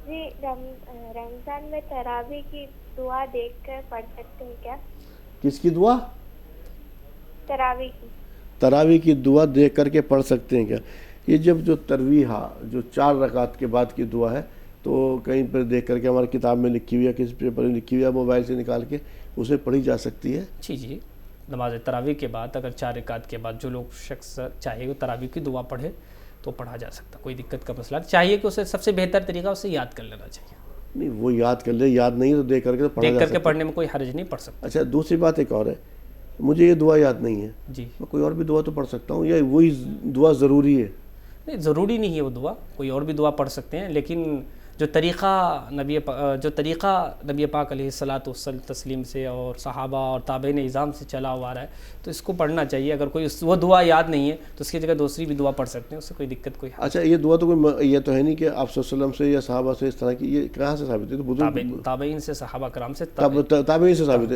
جی رمضان میں تراویح کی دعا دیکھ کر پڑھ سکتے ہیں کیا؟ کس کی دعا؟ تراویح کی دعا دیکھ کر کے پڑھ سکتے ہیں کیا؟ یہ جو تراویح جو 4 رکعت کے بعد کی دعا ہے تو کہیں پر دیکھ کر کے ہماری کتاب میں لکھی ہوئی ہے، کسی پیپر میں لکھی ہوئی ہے، موبائل سے نکال کے اسے پڑھی جا سکتی ہے. جی نماز تراویح کے بعد اگر 4 رکعت کے بعد جو لوگ شخص چاہے وہ تراویح کی دعا پڑھے تو پڑھا جا سکتا، کوئی دقت کا مسئلہ نہیں. چاہیے کہ اسے سب سے بہتر طریقہ اسے یاد کر لینا چاہیے. نہیں وہ یاد کر لے، یاد نہیں تو دیکھ کر کے پڑھا جا سکتا. پڑھنے میں کوئی حرج نہیں، پڑھ سکتا. اچھا دوسری بات ایک اور ہے، مجھے یہ دعا یاد نہیں ہے، جی میں کوئی اور بھی دعا تو پڑھ سکتا ہوں یا وہی دعا ضروری ہے؟ نہیں ضروری نہیں ہے وہ دعا، کوئی اور بھی دعا پڑھ سکتے ہیں. لیکن جو طریقہ نبی پاک علیہ الصلاۃ والتسلیم سے اور صحابہ اور تابعین اعظام سے چلا ہوا رہا ہے تو اس کو پڑھنا چاہیے. اگر کوئی وہ دعا یاد نہیں ہے تو اس کی جگہ دوسری بھی دعا پڑھ سکتے ہیں، اس سے کوئی دقت کوئی. اچھا یہ دعا تو کوئی یہ تو ہے نہیں کہ آپ صلی اللہ علیہ وسلم سے یا صحابہ سے اس طرح کی، یہ کہاں سے ثابت ہے؟ تابعین سے، صحابہ کرام سے، تابعین سے ثابت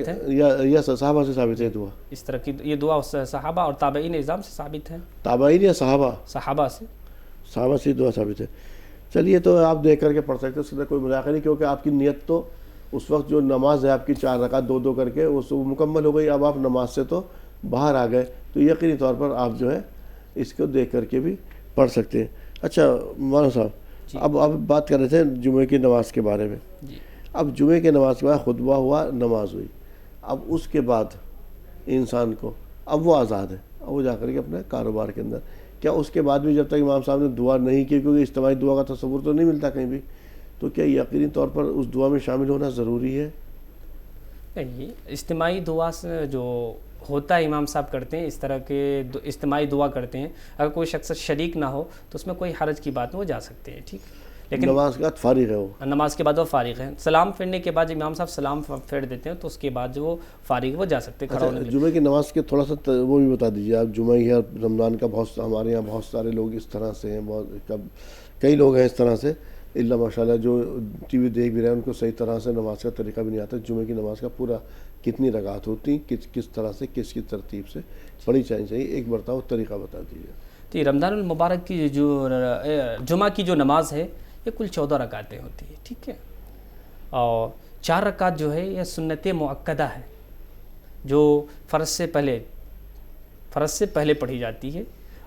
ہے یا صحابہ سے ثابت ہے دعا؟ اس طرح کی یہ دعا صحابہ اور تابعین اعظام سے ثابت ہے. تابعین یا صحابہ سے دعا ثابت ہے. چلیے تو آپ دیکھ کر کے پڑھ سکتے ہیں، اس کے اندر کوئی مذاق نہیں، کیونکہ آپ کی نیت تو اس وقت جو نماز ہے آپ کی 4 رکعت 2 کر کے وہ مکمل ہو گئی. اب آپ نماز سے تو باہر آ گئے تو یقینی طور پر آپ جو ہے اس کو دیکھ کر کے بھی پڑھ سکتے ہیں. اچھا مولانا صاحب اب بات کر رہے تھے جمعے کی نماز کے بارے میں. اب جمعے کی نماز کے بعد خطبہ ہوا، نماز ہوئی. اب اس کے بعد انسان کو اب وہ آزاد ہے، اور وہ جا کر کے اپنے کاروبار کے اندر. کیا اس کے بعد بھی جب تک امام صاحب نے دعا نہیں کی, کیونکہ اجتماعی دعا کا تصور تو نہیں ملتا کہیں بھی, تو کیا یقینی طور پر اس دعا میں شامل ہونا ضروری ہے؟ نہیں, اجتماعی دعا سے جو ہوتا ہے امام صاحب کرتے ہیں, اس طرح کے اجتماعی دعا کرتے ہیں, اگر کوئی شخص شریک نہ ہو تو اس میں کوئی حرج کی بات نہیں, وہ جا سکتے ہیں. ٹھیک, لیکن نماز کے بعد فارغ ہے وہ, نماز کے بعد وہ فارغ ہیں. سلام پھیرنے کے بعد امام صاحب سلام پھیر دیتے ہیں, تو اس کے بعد جو وہ فارغ وہ جا سکتے ہیں کھڑا ہونے کے لیے. جمعے کی نماز کے تھوڑا سا وہ بھی بتا دیجیے آپ. جمعہ ہی ہے, رمضان کا بہت ہمارے یہاں بہت سارے لوگ اس طرح سے ہیں, کئی لوگ ہیں اس طرح سے, اللہ ماشاء اللہ جو ٹی وی دیکھ بھی رہے ہیں ان کو صحیح طرح سے نماز کا طریقہ بھی نہیں آتا. جمعے کی نماز کا پورا کتنی رکعت ہوتی, کس طرح سے, کس ترتیب سے پڑھی چاہیے, ایک مرتبہ طریقہ بتا دیجیے. تو رمضان المبارک کی جو جمعہ کی جو نماز ہے یہ کل 14 رکعتیں ہوتی ہیں. ٹھیک ہے, اور 4 رکعت جو ہے یہ سنت مؤکدہ ہے, جو فرض سے پہلے پڑھی جاتی ہے,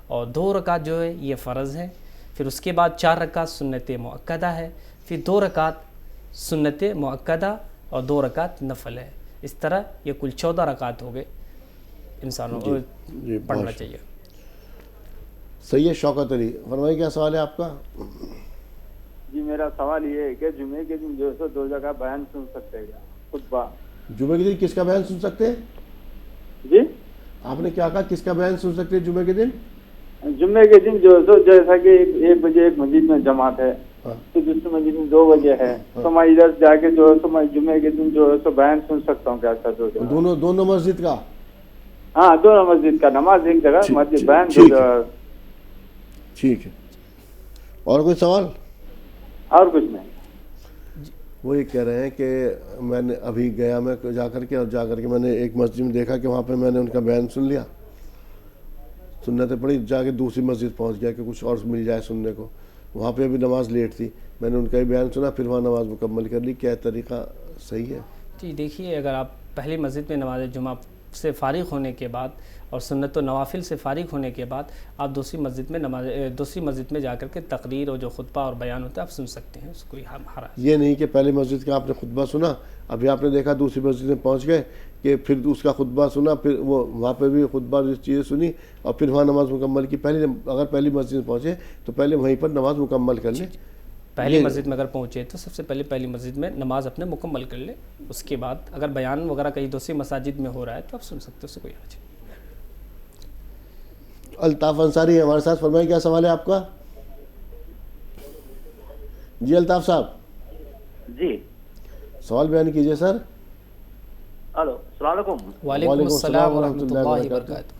اور 2 رکعت جو ہے یہ فرض ہے. پھر اس کے بعد 4 رکعت سنت مؤکدہ ہے, پھر 2 رکعت سنت مؤکدہ اور 2 رکعت نفل ہے. اس طرح یہ کل 14 رکعت ہو گئے انسانوں کو پڑھنا چاہیے. سید شوکت علی فرمائیے, کیا سوال ہے آپ کا؟ جی میرا سوال یہ ہے کہ جمعے کے دن جو ہے 2 جگہ بیان سن سکتے ہیں خطبہ؟ جمعے کے دن کس کا بیان سن سکتے ہیں؟ جی آپ نے کیا کہا, کس کا بیان سن سکتے ہیں جمعے کے دن؟ جمعے کے دن جو ہے جیسا کہ 1 بجے ایک مسجد میں جماعت ہے, تو دوسری مسجد میں 2 بجے ہے, تو میں ادھر جا کے جو ہے تو میں جمعے کے دن جو ہے بیان سن سکتا ہوں کیا سر؟ 2 جگہ دونوں مسجد کا؟ ہاں, دونوں مسجد کا, نماز ایک جگہ, مسجد بیان 2 جگہ. ٹھیک ہے, اور کوئی سوال؟ اور کچھ نہیں. وہ یہ کہہ رہے ہیں کہ میں نے ابھی گیا میں جا کر کے میں نے ایک مسجد میں دیکھا کہ وہاں پہ میں نے ان کا بیان سن لیا, سنتیں پڑھی, جا کے دوسری مسجد پہنچ گیا کہ کچھ اور مل جائے سننے کو. وہاں پہ ابھی نماز لیٹ تھی, میں نے ان کا ہی بیان سنا, پھر وہاں نماز مکمل کر لی. کیا طریقہ صحیح ہے؟ جی دیکھیے, اگر آپ پہلی مسجد میں نماز جمعہ سے فارغ ہونے کے بعد اور سنت و نوافل سے فارغ ہونے کے بعد آپ دوسری مسجد میں جا کر کے تقریر اور جو خطبہ اور بیان ہوتا ہے آپ سن سکتے ہیں, اس کو کوئی حرج. یہ نہیں کہ پہلی مسجد کا آپ نے خطبہ سنا, ابھی آپ نے دیکھا دوسری مسجد میں پہنچ گئے کہ پھر اس کا خطبہ سنا, پھر وہ وہاں پہ بھی خطبہ چیزیں سنی اور پھر وہاں نماز مکمل کی. اگر پہلی مسجد میں پہنچے تو پہلے وہیں پر نماز مکمل کر لیں. پہلی مسجد میں اگر پہنچے تو سب سے پہلے پہلی مسجد میں نماز اپنے مکمل کر لیں. اس کے بعد اگر بیان وغیرہ کہیں دوسری مساجد میں ہو رہا ہے تو آپ سن سکتے ہیں, اس سے کوئی حرج نہیں. الطاف انصاری ہے ہمارے ساتھ, فرمائیں کیا سوال ہے آپ کا؟ جی الطاف صاحب. جی سوال بیان کیجئے سر. الو, السلام علیکم. وعلیکم السلام ورحمۃ اللہ وبرکاتہ.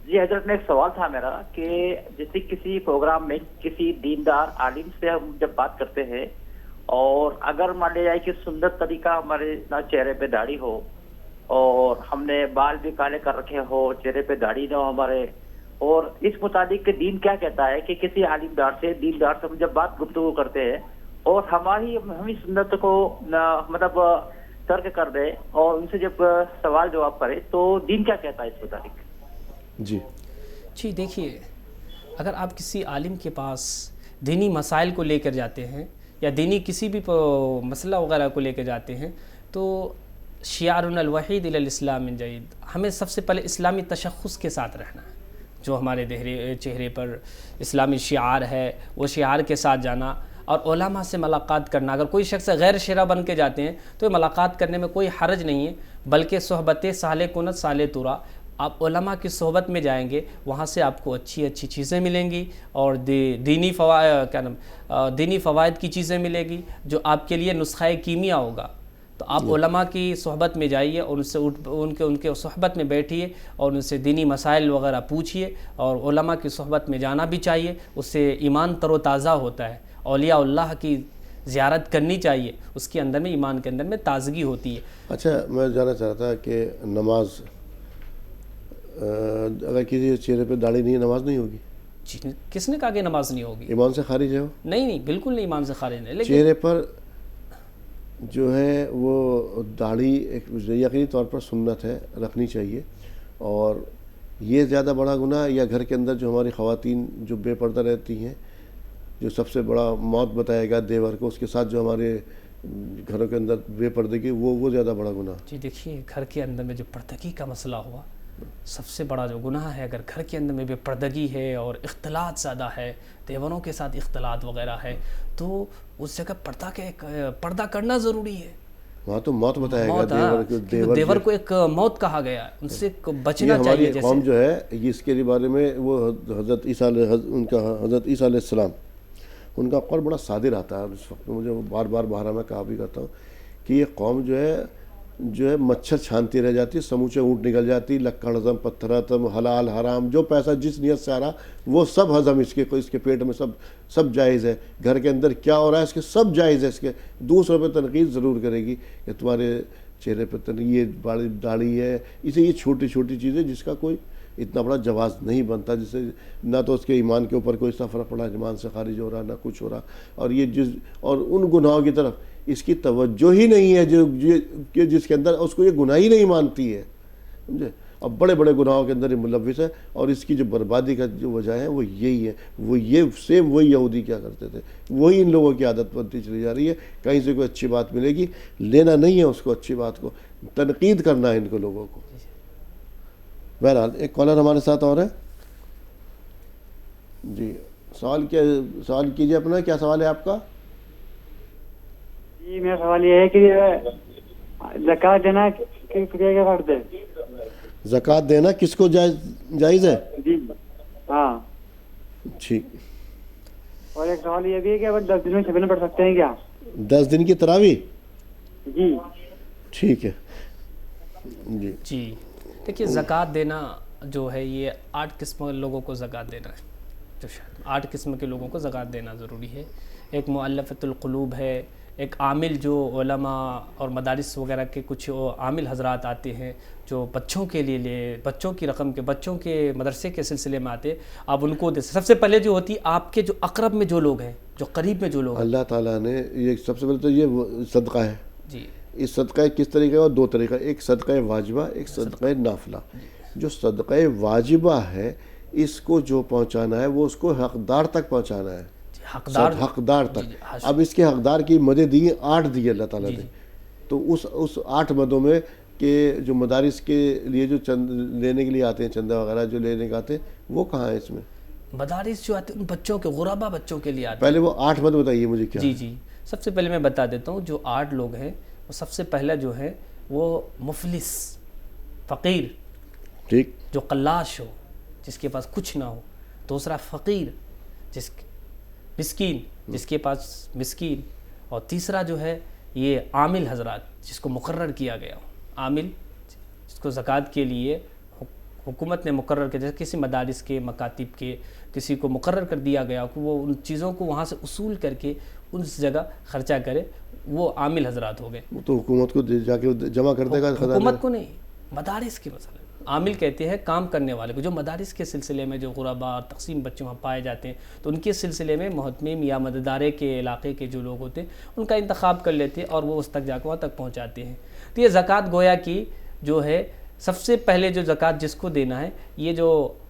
جی حضرت, میں ایک سوال تھا میرا کہ جیسے کسی پروگرام میں کسی دیندار عالم سے ہم جب بات کرتے ہیں اور اگر مان لیا جائے کہ سنت طریقہ ہمارے نہ چہرے پہ داڑھی ہو اور ہم نے بال بھی کالے کر رکھے ہو, چہرے پہ داڑھی نہ ہو ہمارے, اور اس مطابق کہ دین کیا کہتا ہے کہ کسی دیندار سے ہم جب بات گفتگو کرتے ہیں اور ہمیں سنت کو مطلب ترک کر دے اور ان سے جب سوال جواب کرے تو دین کیا کہتا ہے اس مطابق؟ جی دیکھیے, اگر آپ کسی عالم کے پاس دینی مسائل کو لے کر جاتے ہیں یا دینی کسی بھی مسئلہ وغیرہ کو لے کر جاتے ہیں تو شعارنا الوحید الی الاسلام من جدید, ہمیں سب سے پہلے اسلامی تشخص کے ساتھ رہنا ہے. جو ہمارے چہرے پر اسلامی شعار ہے وہ شعار کے ساتھ جانا اور علماء سے ملاقات کرنا. اگر کوئی شخص غیر شرع بن کے جاتے ہیں تو ملاقات کرنے میں کوئی حرج نہیں ہے, بلکہ صحبت صالح کنت صالح ترا, آپ علماء کی صحبت میں جائیں گے, وہاں سے آپ کو اچھی چیزیں ملیں گی اور دینی فوائد کی چیزیں ملے گی جو آپ کے لیے نسخہ کیمیا ہوگا. تو آپ علماء کی صحبت میں جائیے اور ان کے صحبت میں بیٹھیے اور ان سے دینی مسائل وغیرہ پوچھیے, اور علماء کی صحبت میں جانا بھی چاہیے, اس سے ایمان تر و تازہ ہوتا ہے. اولیاء اللہ کی زیارت کرنی چاہیے, اس کے اندر میں ایمان کے اندر میں تازگی ہوتی ہے. اچھا, میں جاننا چاہتا کہ نماز اگر کسی چہرے پہ داڑھی نہیں ہے نماز نہیں ہوگی؟ کس نے کہا کہ نماز نہیں ہوگی؟ ایمان سے خارج ہے وہ؟ نہیں, بالکل نہیں ایمان سے خارج نہیں. لیکن چہرے پر جو ہے وہ داڑھی ایک یقینی طور پر سنت ہے, رکھنی چاہیے. اور یہ زیادہ بڑا گناہ یا گھر کے اندر جو ہماری خواتین جو بے پردہ رہتی ہیں, جو سب سے بڑا موت بتایا گیا دیور کو, اس کے ساتھ جو ہمارے گھروں کے اندر بے پردگی وہ زیادہ بڑا گناہ؟ جی دیکھیے, گھر کے اندر میں جو پردگی کا مسئلہ ہوا سب سے بڑا جو گناہ ہے اگر گھر کے اندر میں بے پردگی ہے اور اختلاط زیادہ ہے، دیوروں کے ساتھ اختلاط وغیرہ ہے، تو اس جگہ پردہ کرنا ضروری ہے. وہاں تو موت بتایا موت، گیا، دیور کو ایک موت کہا گیا ہے، ان سے بچنا چاہیے. ہماری قوم جو ہے اس کے بارے میں وہ حضرت عیسیٰ علیہ السلام ان کا قول بڑا صادر آتا ہے. اس وقت مجھے بار بار بہرا میں کہا بھی کرتا ہوں کہ یہ قوم جو ہے مچھر چھانتی رہ جاتی، سموچے اونٹ نکل جاتی، لکڑ ہضم، پتھر ہضم، حلال حرام، جو پیسہ جس نیت سے آ رہا وہ سب ہضم، اس کے پیٹ میں سب جائز ہے. گھر کے اندر کیا ہو رہا ہے اس کے سب جائز ہے. اس کے دوسروں پہ تنقید ضرور کرے گی کہ تمہارے چہرے پہ یہ بڑی داڑھی ہے. اسے یہ چھوٹی چھوٹی چیزیں جس کا کوئی اتنا بڑا جواز نہیں بنتا، جس سے نہ تو اس کے ایمان کے اوپر کوئی فرق پڑا، ایمان سے خارج ہو رہا نہ کچھ ہو رہا. اور یہ اور ان گناہوں کی طرف اس کی توجہ ہی نہیں ہے جس کے اندر اس کو یہ گناہ ہی نہیں مانتی ہے، سمجھے. اب بڑے بڑے گناہوں کے اندر یہ ملوث ہے، اور اس کی جو بربادی کا جو وجہ ہے وہ یہی ہے. وہ یہ سیم وہی یہودی کیا کرتے تھے، وہی ان لوگوں کی عادت بنتی چلی جا رہی ہے. کہیں سے کوئی اچھی بات ملے گی لینا نہیں ہے اس کو، اچھی بات کو تنقید کرنا ہے ان کو لوگوں کو. بہرحال ایک کالر ہمارے ساتھ اور ہے جی. سوال کیجیے اپنا، کیا سوال ہے آپ کا؟ جی میرا سوال یہ ہے کہ زکوٰۃ دینا کیا فرض ہے؟ زکوٰۃ دینا کس کو جائز ہے؟ جی ہاں ٹھیک. اور ایک سوال یہ بھی ہے کہ 10 دن میں شبیل پڑھ سکتے ہیں کیا؟ 10 دن کی تراویح؟ جی ٹھیک ہے جی. دیکھیے زکوٰۃ دینا جو ہے یہ 8 قسم کے لوگوں کو زکوٰۃ دینا ہے. جو 8 قسم کے لوگوں کو زکوٰۃ دینا ضروری ہے. ایک مؤلفۃ القلوب ہے، ایک عامل جو علماء اور مدارس وغیرہ کے کچھ عامل حضرات آتے ہیں جو بچوں کے لیے بچوں کی رقم کے بچوں کے مدرسے کے سلسلے میں آتے، آپ ان کو دے. سب سے پہلے جو ہوتی آپ کے جو اقرب میں جو لوگ ہیں، جو قریب میں جو لوگ ہیں، اللہ تعالیٰ نے یہ سب سے پہلے تو یہ صدقہ ہے جی. اس صدقہ کس طریقے کا؟ 2 طریقہ، ایک صدقہ واجبہ، ایک صدقہ نافلہ. جو صدقہ واجبہ ہے اس کو جو پہنچانا ہے وہ اس کو حقدار تک پہنچانا ہے، حقدار تک. اب اس کے حقدار کی مدیں دی 8 دی اللہ تعالیٰ نے. تو اس 8 مدوں میں کہ جو مدارس کے لیے جو لینے کے لیے آتے ہیں چندہ وغیرہ جو لینے کے آتے ہیں وہ کہاں ہے اس میں؟ مدارس جو آتے ہیں ان بچوں کے غربا بچوں کے لیے آتے ہیں. پہلے وہ 8 مد بتائیے مجھے کیا؟ جی سب سے پہلے میں بتا دیتا ہوں. جو 8 لوگ ہیں وہ سب سے پہلا جو ہے وہ مفلس فقیر، ٹھیک، جو قلاش ہو، جس کے پاس کچھ نہ ہو. دوسرا فقیر، مسکین، جس کے پاس مسکین. اور تیسرا جو ہے یہ عامل حضرات جس کو مقرر کیا گیا ہو. عامل جس کو زکوٰۃ کے لیے حکومت نے مقرر کیا، جیسے کسی مدارس کے مکاتب کے کسی کو مقرر کر دیا گیا کہ وہ ان چیزوں کو وہاں سے اصول کر کے اس جگہ خرچہ کرے، وہ عامل حضرات ہو گئے. وہ تو حکومت کو جا کے جمع کر دے گا. حکومت کو نہیں، مدارس کے مسئلے. عامل کہتے ہیں کام کرنے والے کو، جو مدارس کے سلسلے میں جو غربا اور تقسیم بچے وہاں پائے جاتے ہیں تو ان کے سلسلے میں محتمم یا مددارے کے علاقے کے جو لوگ ہوتے ہیں ان کا انتخاب کر لیتے ہیں اور وہ اس تک جا کے وہاں تک پہنچاتے ہیں. تو یہ زکوٰۃ گویا کی جو ہے سب سے پہلے جو زکوٰۃ جس کو دینا ہے یہ جو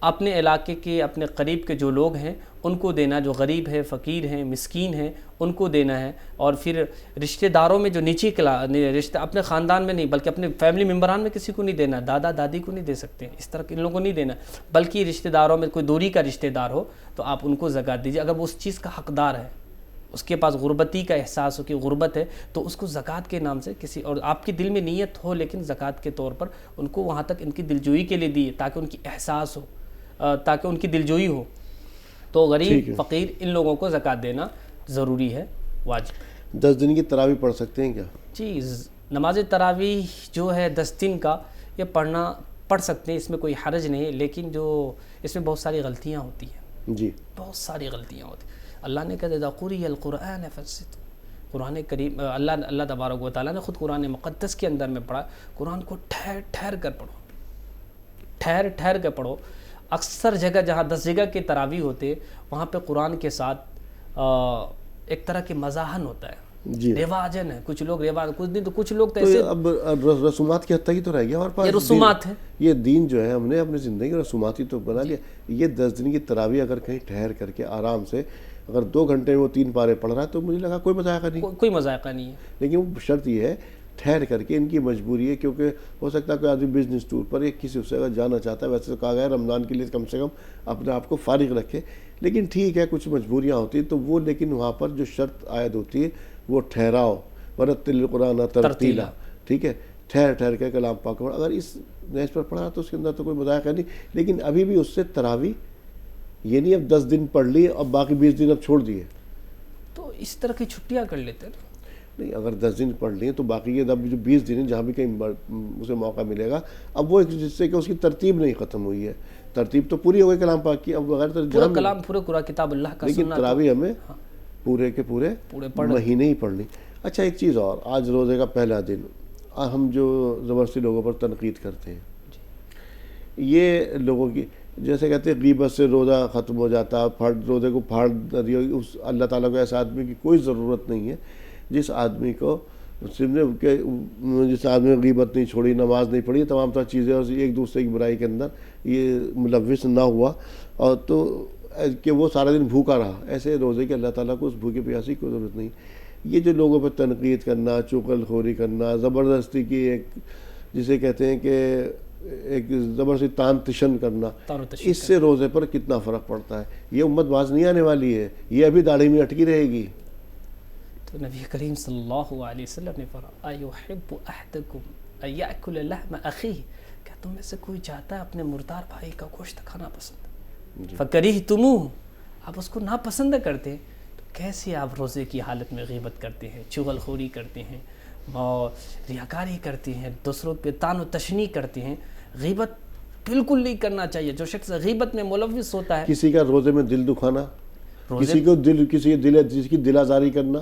اپنے علاقے کے اپنے قریب کے جو لوگ ہیں ان کو دینا، جو غریب ہے، فقیر ہیں، مسکین ہیں، ان کو دینا ہے. اور پھر رشتہ داروں میں جو نیچی رشتہ اپنے خاندان میں نہیں بلکہ اپنے فیملی ممبران میں کسی کو نہیں دینا، دادا دادی کو نہیں دے سکتے، اس طرح ان لوگوں کو نہیں دینا، بلکہ رشتہ داروں میں کوئی دوری کا رشتہ دار ہو تو آپ ان کو زکوٰۃ دیجیے. اگر وہ اس چیز کا حقدار ہے، اس کے پاس غربتی کا احساس ہو کہ غربت ہے تو اس کو زکوٰۃ کے نام سے کسی اور آپ کی دل میں نیت ہو لیکن زکوٰۃ کے طور پر ان کو وہاں تک ان کی دلجوئی کے لیے دیے تاکہ ان کی احساس ہو، تاکہ ان کی دلجوئی ہو. تو غریب فقیر ان لوگوں کو زکوٰۃ دینا ضروری ہے، واجب. 10 دن کی تراویح پڑھ سکتے ہیں کیا؟ جی نماز تراویح جو ہے 10 دن کا یہ پڑھ سکتے ہیں، اس میں کوئی حرج نہیں ہے. لیکن جو اس میں بہت ساری غلطیاں ہوتی ہیں، جی بہت ساری غلطیاں ہوتی ہیں. اللہ نے کہا اذا قرئ القرآن فانصتوا. قرآن کریم اللہ تبارک و تعالیٰ نے خود قرآن مقدس کے اندر میں پڑھا قرآن کو ٹھہر کر پڑھو، ٹھہر کر پڑھو. اکثر جگہ جہاں 10 جگہ کے تراویح ہوتے وہاں پہ قرآن کے ساتھ ایک طرح کے مزاحن ہوتا ہے، جی رواجن ہے. کچھ لوگ کچھ دن تو کچھ لوگ تو ایسے اب رسومات کی حد تک ہی تو رہ گیا ہمارے پاس. یہ رسومات ہیں، یہ دین جو ہے ہم نے اپنی زندگی رسوماتی تو بنا لیا. یہ 10 دن کی تراویح اگر کہیں ٹھہر کر کے آرام سے اگر 2 گھنٹے میں وہ 3 پارے پڑھ رہا ہے تو مجھے لگا کوئی مذائقہ نہیں، کوئی مذائقہ نہیں ہے. لیکن وہ شرط یہ ہے ٹھہر کر کے، ان کی مجبوری ہے، کیونکہ ہو سکتا ہے کوئی آدمی بزنس ٹور پر یا کسی اس جگہ جانا چاہتا ہے، ویسے تو کہا گیا ہے رمضان کے لیے کم سے کم اپنے آپ کو فارغ رکھے، لیکن ٹھیک ہے کچھ مجبوریاں ہوتی ہیں تو وہ، لیکن وہاں پر جو شرط عائد ہوتی ہے وہ ٹھہراؤ، ورتل القرآن ترتیلا، ٹھیک ہے، ٹھہر کے کلام پاک پڑھ. اگر اس نیز پر پڑھا تو اس کے اندر تو کوئی مذائقہ نہیں، لیکن ابھی بھی اس سے تراویح یہ نہیں اب 10 دن پڑھ لیے اور باقی 20 دن اب چھوڑ دیے. تو اس طرح کی چھٹیاں کر لیتے ہیں نہیں، اگر 10 دن پڑھ لیے تو باقی یہ اب جو 20 دن ہیں جہاں بھی کہیں اسے موقع ملے گا، اب وہ جس سے کہ اس کی ترتیب نہیں ختم ہوئی ہے، ترتیب تو پوری ہو گئی کلام پاک کی، اب بغیر پورا کلام پورے قرآن کتاب اللہ کا لیکن تراویح ہمیں پورے کے پورے مہینے ہی پڑھنی. اچھا ایک چیز اور، آج روزے کا پہلا دن، ہم جو زبردستی لوگوں پر تنقید کرتے ہیں، یہ لوگوں کی جیسے کہتے ہیں غیبت سے روزہ ختم ہو جاتا، روزے کو پھاڑ دیا، اس اللہ تعالیٰ کو ایسے آدمی کی کوئی ضرورت نہیں ہے جس آدمی کو جس آدمی نے غیبت نہیں چھوڑی، نماز نہیں پڑھی، تمام طرح چیزیں اور ایک دوسرے کی برائی کے اندر یہ ملوث نہ ہوا، اور تو کہ وہ سارا دن بھوکا رہا. ایسے روزے کے اللہ تعالیٰ کو اس بھوکے پیاسی کی کوئی ضرورت نہیں. یہ جو لوگوں پر تنقید کرنا، چغل خوری کرنا، زبردستی کی ایک جسے کہتے ہیں کہ ایک زبردستی تان تشن کرنا، اس سے روزے پر کتنا فرق پڑتا ہے. یہ امت باز نہیں آنے والی ہے، یہ ابھی داڑھی میں اٹکی رہے گی. تو نبی کریم صلی اللہ علیہ وسلم نے فرمایا ایحب احدکم ان یاکل لحم اخیہ، کیا تم میں سے کوئی چاہتا ہے اپنے مردار بھائی کا گوشت کھانا پسند؟ فکرہتموہ، آپ اس کو ناپسند کرتے ہیں، تو کیسے آپ روزے کی حالت میں غیبت کرتے ہیں، چغل خوری کرتے ہیں، ریاکاری کرتے ہیں، دوسروں پہ طعن و تشنیع کرتے ہیں. غیبت بالکل نہیں کرنا چاہیے. جو شخص غیبت میں ملوث ہوتا ہے، کسی کا روزے میں دل دکھانا، کسی کی دل آزاری کرنا،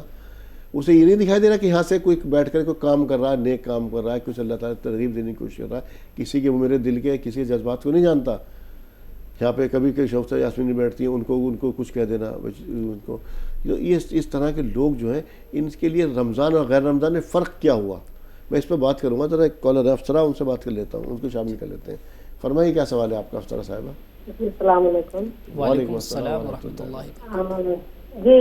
اسے یہ نہیں دکھائی دے رہا کہ یہاں سے کوئی بیٹھ کر کوئی کام کر رہا ہے، نیک کام کر رہا ہے، کچھ اللہ تعالیٰ ترغیب دینے کی کوشش کر رہا ہے. کسی کے میرے دل کے کسی کے جذبات کو نہیں جانتا. یہاں پہ کبھی کئی شوفتہ یاسمین بیٹھتی ہیں، ان کو کچھ کہہ دینا، ان کو یہ اس طرح کے لوگ جو ہیں، ان کے لیے رمضان اور غیر رمضان میں فرق کیا ہوا، میں اس پہ بات کروں گا. ذرا ایک کالر افسرہ، ان سے بات کر لیتا ہوں، ان کو شامل کر لیتے ہیں. فرمائیے کیا سوال ہے آپ کا افسرہ صاحبہ؟ السلام علیکم. وعلیکم السلام ورحمۃ اللہ. جی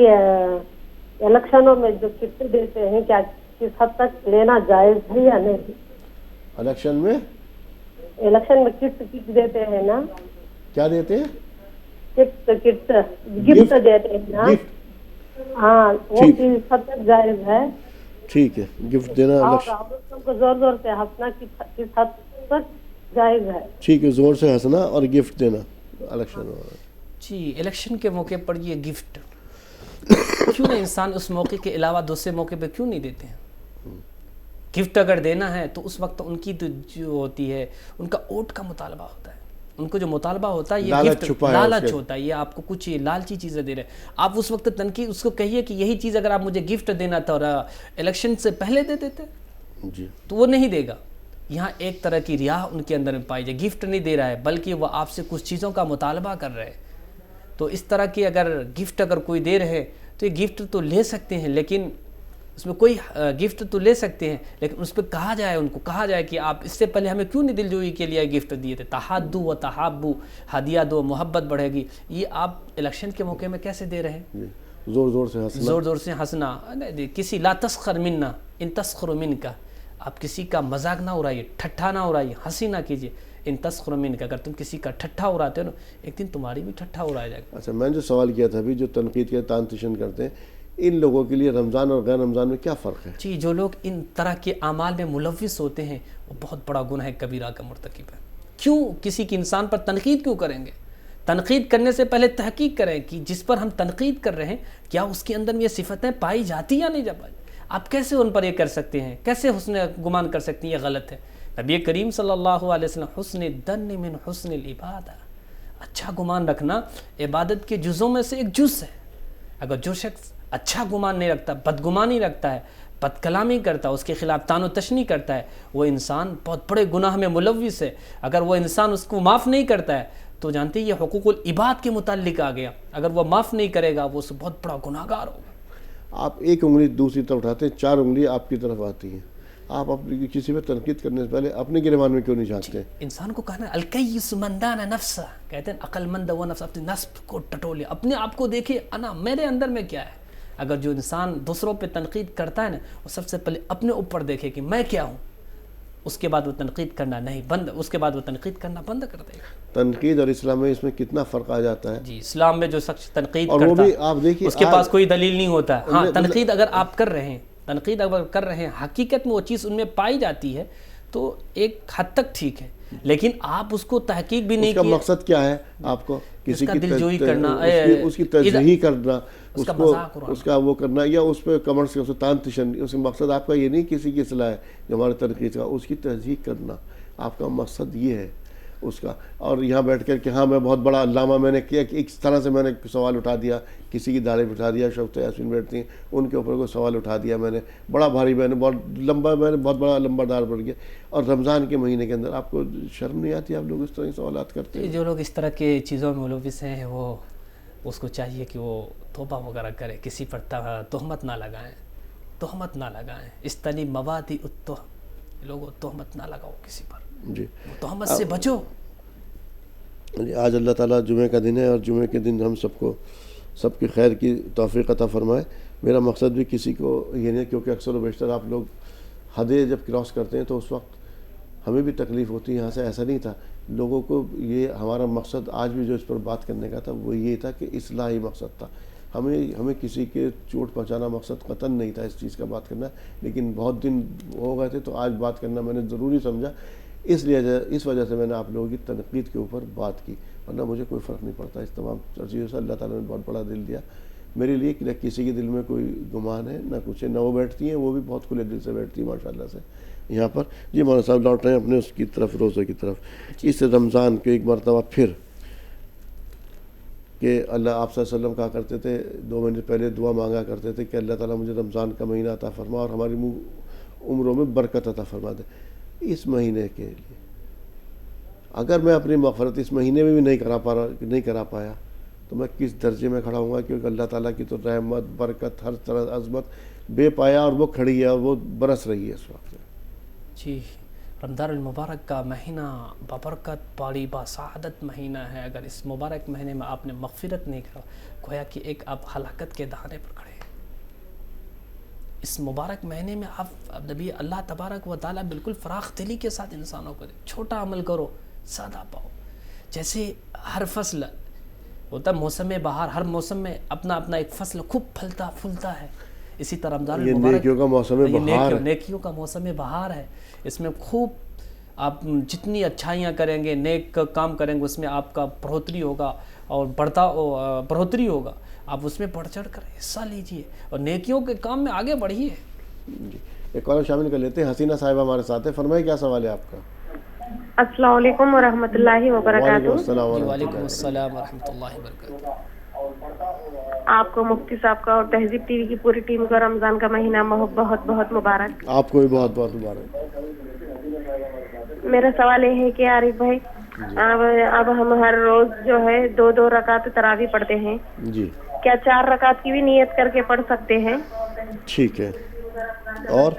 الیکشنوں میں جو کٹ دیتے ہیں، کیا کس حد تک لینا جائز ہے یا نہیں؟ الیکشن میں کٹ دیتے ہیں نا، کیا دیتے ہیں؟ گفٹ دیتے ہیں نا، ہاں، وہ کس حد تک جائز ہے؟ ٹھیک ہے، گفٹ دینا عورتوں کو زور زور سے ہنسنا کس حد تک جائز ہے؟ ٹھیک ہے، زور سے ہنسنا اور گفٹ دینا الیکشن میں. جی، الیکشن کے موقع پر یہ گفٹ کیوں نہیں انسان اس موقع کے علاوہ دوسرے موقع پہ کیوں نہیں دیتے ہیں؟ گفٹ اگر دینا ہے تو اس وقت ان کی جو ہوتی ہے، ان کا ووٹ کا مطالبہ ہوتا ہے، ان کو جو مطالبہ ہوتا ہے یہ گفٹ لالچ ہوتا ہے، یہ آپ کو کچھ لالچی چیزیں دے رہے ہیں. آپ اس وقت تنقید اس کو کہیے کہ یہی چیز اگر آپ مجھے گفٹ دینا تھا اور الیکشن سے پہلے دے دیتے جی تو وہ نہیں دے گا. یہاں ایک طرح کی ریا ان کے اندر میں پائی جائے. گفٹ نہیں دے رہا ہے بلکہ وہ آپ سے کچھ چیزوں کا مطالبہ کر رہے ہیں. تو اس طرح کی اگر گفٹ اگر کوئی دے رہے تو یہ گفٹ تو لے سکتے ہیں، لیکن اس میں کوئی گفٹ تو لے سکتے ہیں، لیکن اس پہ کہا جائے، ان کو کہا جائے کہ آپ اس سے پہلے ہمیں کیوں نہیں دلجوئی کے لیے گفٹ دیے تھے. تحادو و تحابو، ہدیہ دو محبت بڑھے گی. یہ آپ الیکشن کے موقع میں کیسے دے رہے ہیں؟ زور زور سے ہنسنا، زور زور سے ہنسنا. کسی لا تسخر منا ان تسخر منکا، آپ کسی کا مذاق نہ اڑائیے، ٹھٹھا نہ اڑائیے، ہنسی نہ کیجیے. ان تسخر منکا، اگر تم کسی کا ٹھٹھا اڑاتے ہو نا، ایک دن تمہاری بھی ٹھٹھا اڑایا جائے گا. اچھا، میں نے جو سوال کیا تھا ابھی، جو تنقید کے تان تشن کرتے ہیں، ان لوگوں کے لیے رمضان اور غیر رمضان میں کیا فرق ہے؟ جی، جو لوگ ان طرح کے اعمال میں ملوث ہوتے ہیں وہ بہت بڑا گناہ کبیرہ کا مرتکب ہے. کیوں کسی کی انسان پر تنقید کیوں کریں گے؟ تنقید کرنے سے پہلے تحقیق کریں کہ جس پر ہم تنقید کر رہے ہیں کیا اس کے اندر یہ صفتیں پائی جاتی یا نہیں جاتی. آپ کیسے ان پر یہ کر سکتے ہیں؟ کیسے حسن گمان کر سکتے ہیں؟ یہ غلط ہے. نبی کریم صلی اللہ علیہ وسلم حسن الظن من حسن العبادہ، اچھا گمان رکھنا عبادت کے جزوں میں سے ایک جز ہے. اگر جو شخص اچھا گمان نہیں رکھتا، بدگمانی رکھتا ہے، بد کلامی کرتا ہے، اس کے خلاف طعن و تشنیع کرتا ہے، وہ انسان بہت بڑے گناہ میں ملوث ہے. اگر وہ انسان اس کو معاف نہیں کرتا ہے تو جانتے ہیں یہ حقوق العباد کے متعلق آ گیا. اگر وہ معاف نہیں کرے گا وہ اس سے بہت بڑا گناہ گار ہوگا. آپ ایک انگلی دوسری طرف اٹھاتے ہیں، 4 انگلی آپ کی طرف آتی ہیں. آپ اپنی کسی پہ تنقید کرنے سے پہلے اپنے گریبان میں کیوں نہیں جھانکتے؟ انسان کو کہنا الکیس من دان نفسہ، کہتے ہیں عقل مند وہ نفس اپنے نفس کو ٹٹولے، اپنے آپ کو دیکھے انا میرے اندر میں کیا ہے. اگر جو انسان دوسروں پہ تنقید کرتا ہے نا وہ سب سے پہلے اپنے اوپر دیکھے کہ میں کیا ہوں, اس کے بعد وہ تنقید کرنا بند کر دے گا. تنقید اور اسلام میں اس میں کتنا فرق آ جاتا ہے. جی, اسلام میں جو شخص تنقید اور وہ کرتا بھی آپ دیکھیے اس کے پاس کوئی دلیل نہیں ہوتا. ہاں, تنقید اگر آپ کر رہے ہیں حقیقت میں وہ چیز ان میں پائی جاتی ہے تو ایک حد تک ٹھیک ہے, لیکن آپ اس کو تحقیق بھی نہیں کیا. اس کا مقصد کیا ہے آپ کو, کسی کی دلجوئی کرنا, اس کی تجزیہ کرنا, اس کا وہ کرنا, یا اس پہ کمنٹس سے تان تشن. اس کا مقصد آپ کا یہ نہیں کسی کی اصلاح ہے جو ہمارے تنقید کا, اس کی تجزیہ کرنا آپ کا مقصد یہ ہے اس کا. اور یہاں بیٹھ کر کہ ہاں میں بہت بڑا علامہ, میں نے کیا کہ ایک طرح سے میں نے سوال اٹھا دیا, کسی کی داڑھی اٹھا دیا, شفت یاسین بیٹھتی ہیں ان کے اوپر کوئی سوال اٹھا دیا میں نے بڑا بھاری, میں نے بہت بڑا لمبا دار پڑ گیا. اور رمضان کے مہینے کے اندر آپ کو شرم نہیں آتی, آپ لوگ اس طرح سوالات کرتے ہیں. جو لوگ اس طرح کے چیزوں میں ملوث ہیں وہ اس کو چاہیے کہ وہ توبہ وغیرہ کرے, کسی پر تہمت نہ لگائیں. استنی موادی التہم, لوگوں تہمت نہ لگاؤ کسی پر, جی تہمت سے بچو. آج اللہ تعالیٰ جمعے کا دن ہے اور جمعے کے دن ہم سب کی خیر کی توفیق عطا فرمائے. میرا مقصد بھی کسی کو یہ نہیں, کیونکہ اکثر و بیشتر آپ لوگ حدیں جب کراس کرتے ہیں تو اس وقت ہمیں بھی تکلیف ہوتی ہے. یہاں سے ایسا نہیں تھا, لوگوں کو یہ ہمارا مقصد آج بھی جو اس پر بات کرنے کا تھا وہ یہ تھا کہ اصلاحی مقصد تھا. ہمیں کسی کے چوٹ پہنچانا مقصد قطعاً نہیں تھا اس چیز کا بات کرنا, لیکن بہت دن ہو گئے تھے تو آج بات کرنا میں نے ضروری سمجھا. اس وجہ سے میں نے آپ لوگوں کی تنقید کے اوپر بات کی, ورنہ مجھے کوئی فرق نہیں پڑتا اس تمام چیزوں سے. اللہ تعالیٰ نے بہت بڑا دل دیا میرے لیے کہ نہ کسی کے دل میں کوئی گمان ہے نہ کچھ ہے, نہ وہ بیٹھتی ہیں, وہ بھی بہت کھلے دل سے بیٹھتی ہیں ماشاء اللہ سے یہاں پر. جی مولانا صاحب لوٹ رہے ہیں اپنے اس کی طرف, روزے کی طرف. اس رمضان کے ایک مرتبہ پھر کہ اللہ آپ صلی اللہ علیہ وسلم کہا کرتے تھے 2 مہینے پہلے دعا مانگا کرتے تھے کہ اللہ تعالیٰ مجھے رمضان کا مہینہ عطا فرما اور ہماری عمروں میں برکت عطا فرما دے. اس مہینے کے لیے اگر میں اپنی مغفرت اس مہینے میں بھی نہیں کرا پایا تو میں کس درجے میں کھڑا ہوں گا, کیونکہ اللہ تعالیٰ کی تو رحمت برکت ہر طرح عظمت بے پایا اور وہ کھڑی ہے اور وہ برس رہی ہے اس وقت. جی, رمضان المبارک کا مہینہ بابرکت بڑی باسعادت مہینہ ہے. اگر اس مبارک مہینے میں آپ نے مغفرت نہیں کرا, گویا کہ ایک آپ ہلاکت کے دہانے پر کھڑے ہیں. اس مبارک مہینے میں آپ نبی اللہ تبارک و تعالیٰ بالکل فراخ دلی کے ساتھ انسانوں کو چھوٹا عمل کرو, سادہ پاؤ. جیسے ہر فصل ہوتا ہے موسم بہار, ہر موسم میں اپنا ایک فصل خوب پھلتا پھولتا ہے, اسی طرح رمضان المبارک نیکیوں کا موسم بہار, نیکیوں کا موسم بہار ہے. اس میں خوب آپ جتنی اچھائیاں کریں گے, نیک کام کریں گے, اس میں آپ کا بڑھوتری ہوگا اور بڑھوتری ہوگا. آپ اس میں بڑھ چڑھ کر حصہ لیجئے اور نیکیوں کے کام میں آگے بڑھیے. جی, ایک اور شامل کر لیتے ہیں. حسینہ صاحبہ ہمارے ساتھ ہیں, فرمائے کیا سوال ہے آپ کا. السلام علیکم ورحمۃ اللہ وبرکاتہ. وعلیکم السلام ورحمۃ اللہ وبرکاتہ. آپ کو مفتی صاحب کا اور تہذیب ٹی وی کی پوری ٹیم کو رمضان کا مہینہ بہت بہت مبارک. آپ کو بھی بہت بہت مبارک. میرا سوال یہ ہے کہ عارف بھائی, اب ہم ہر روز جو ہے 2 رکعت تراویح پڑھتے ہیں, جی کیا 4 رکعت کی بھی نیت کر کے پڑھ سکتے ہیں؟ ٹھیک ہے, اور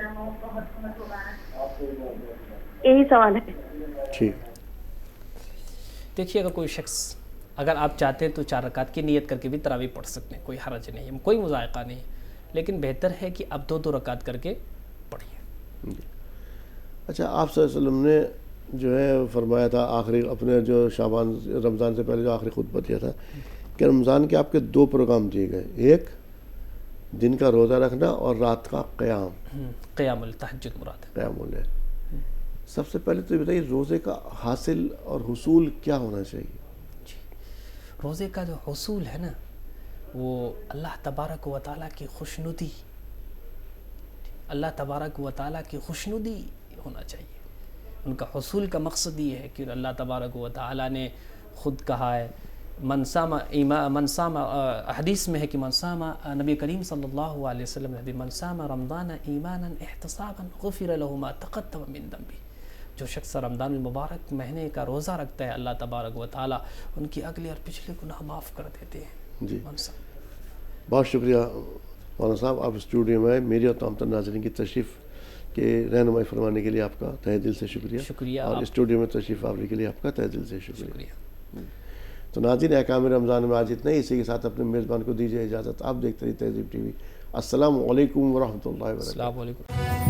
یہی سوال ہے. ٹھیک. دیکھیے, اگر کوئی شخص اگر آپ چاہتے ہیں تو 4 رکعت کی نیت کر کے بھی تراویح پڑھ سکتے ہیں, کوئی حرج نہیں ہے, کوئی مذائقہ نہیں ہے, لیکن بہتر ہے کہ آپ 2 رکعت کر کے پڑھیے. اچھا, آپ صلی اللہ علیہ وسلم نے جو ہے فرمایا تھا آخری اپنے جو شعبان رمضان سے پہلے جو آخری خطبہ دیا تھا کہ رمضان کے آپ کے 2 پروگرام دیے گئے, ایک دن کا روزہ رکھنا اور رات کا قیام التہجد مراد ہے. قیام اللیل. سب سے پہلے تو بتائیے روزے کا حاصل اور حصول کیا ہونا چاہیے؟ روزے کا جو حصول ہے نا وہ اللہ تبارک و تعالیٰ کی خوشنودی, اللہ تبارک و تعالیٰ کی خوشنودی ہونا چاہیے. ان کا حصول کا مقصد یہ ہے کہ اللہ تبارک و تعالیٰ نے خود کہا ہے من صام حدیث میں ہے کہ من صام, نبی کریم صلی اللہ علیہ وسلم نے من صام رمضان ایمانا احتسابا غفر له ما تقدم من ذنبه. جو شخص رمضان المبارک مہینے کا روزہ رکھتا ہے اللہ تبارک و تعالیٰ ان کی اگلے اور پچھلے گناہ معاف کر دیتے ہیں. جی بہت شکریہ مولانا صاحب, آپ اسٹوڈیو میں میری اور تمام ناظرین کی تشریف کے رہنمائی فرمانے کے لیے آپ کا تہہ دل سے شکریہ. شکریہ. اور اسٹوڈیو میں تشریف آوری کے لیے آپ کا تہہ دل سے شکریہ. تو ناظرین احکام رمضان میں آج اتنا ہی، اسی کے ساتھ اپنے میزبان کو دیجیے اجازت. آپ دیکھتے رہیے تہذیب ٹی وی. السلام علیکم ورحمۃ اللہ وبرکاتہ. السلام علیکم.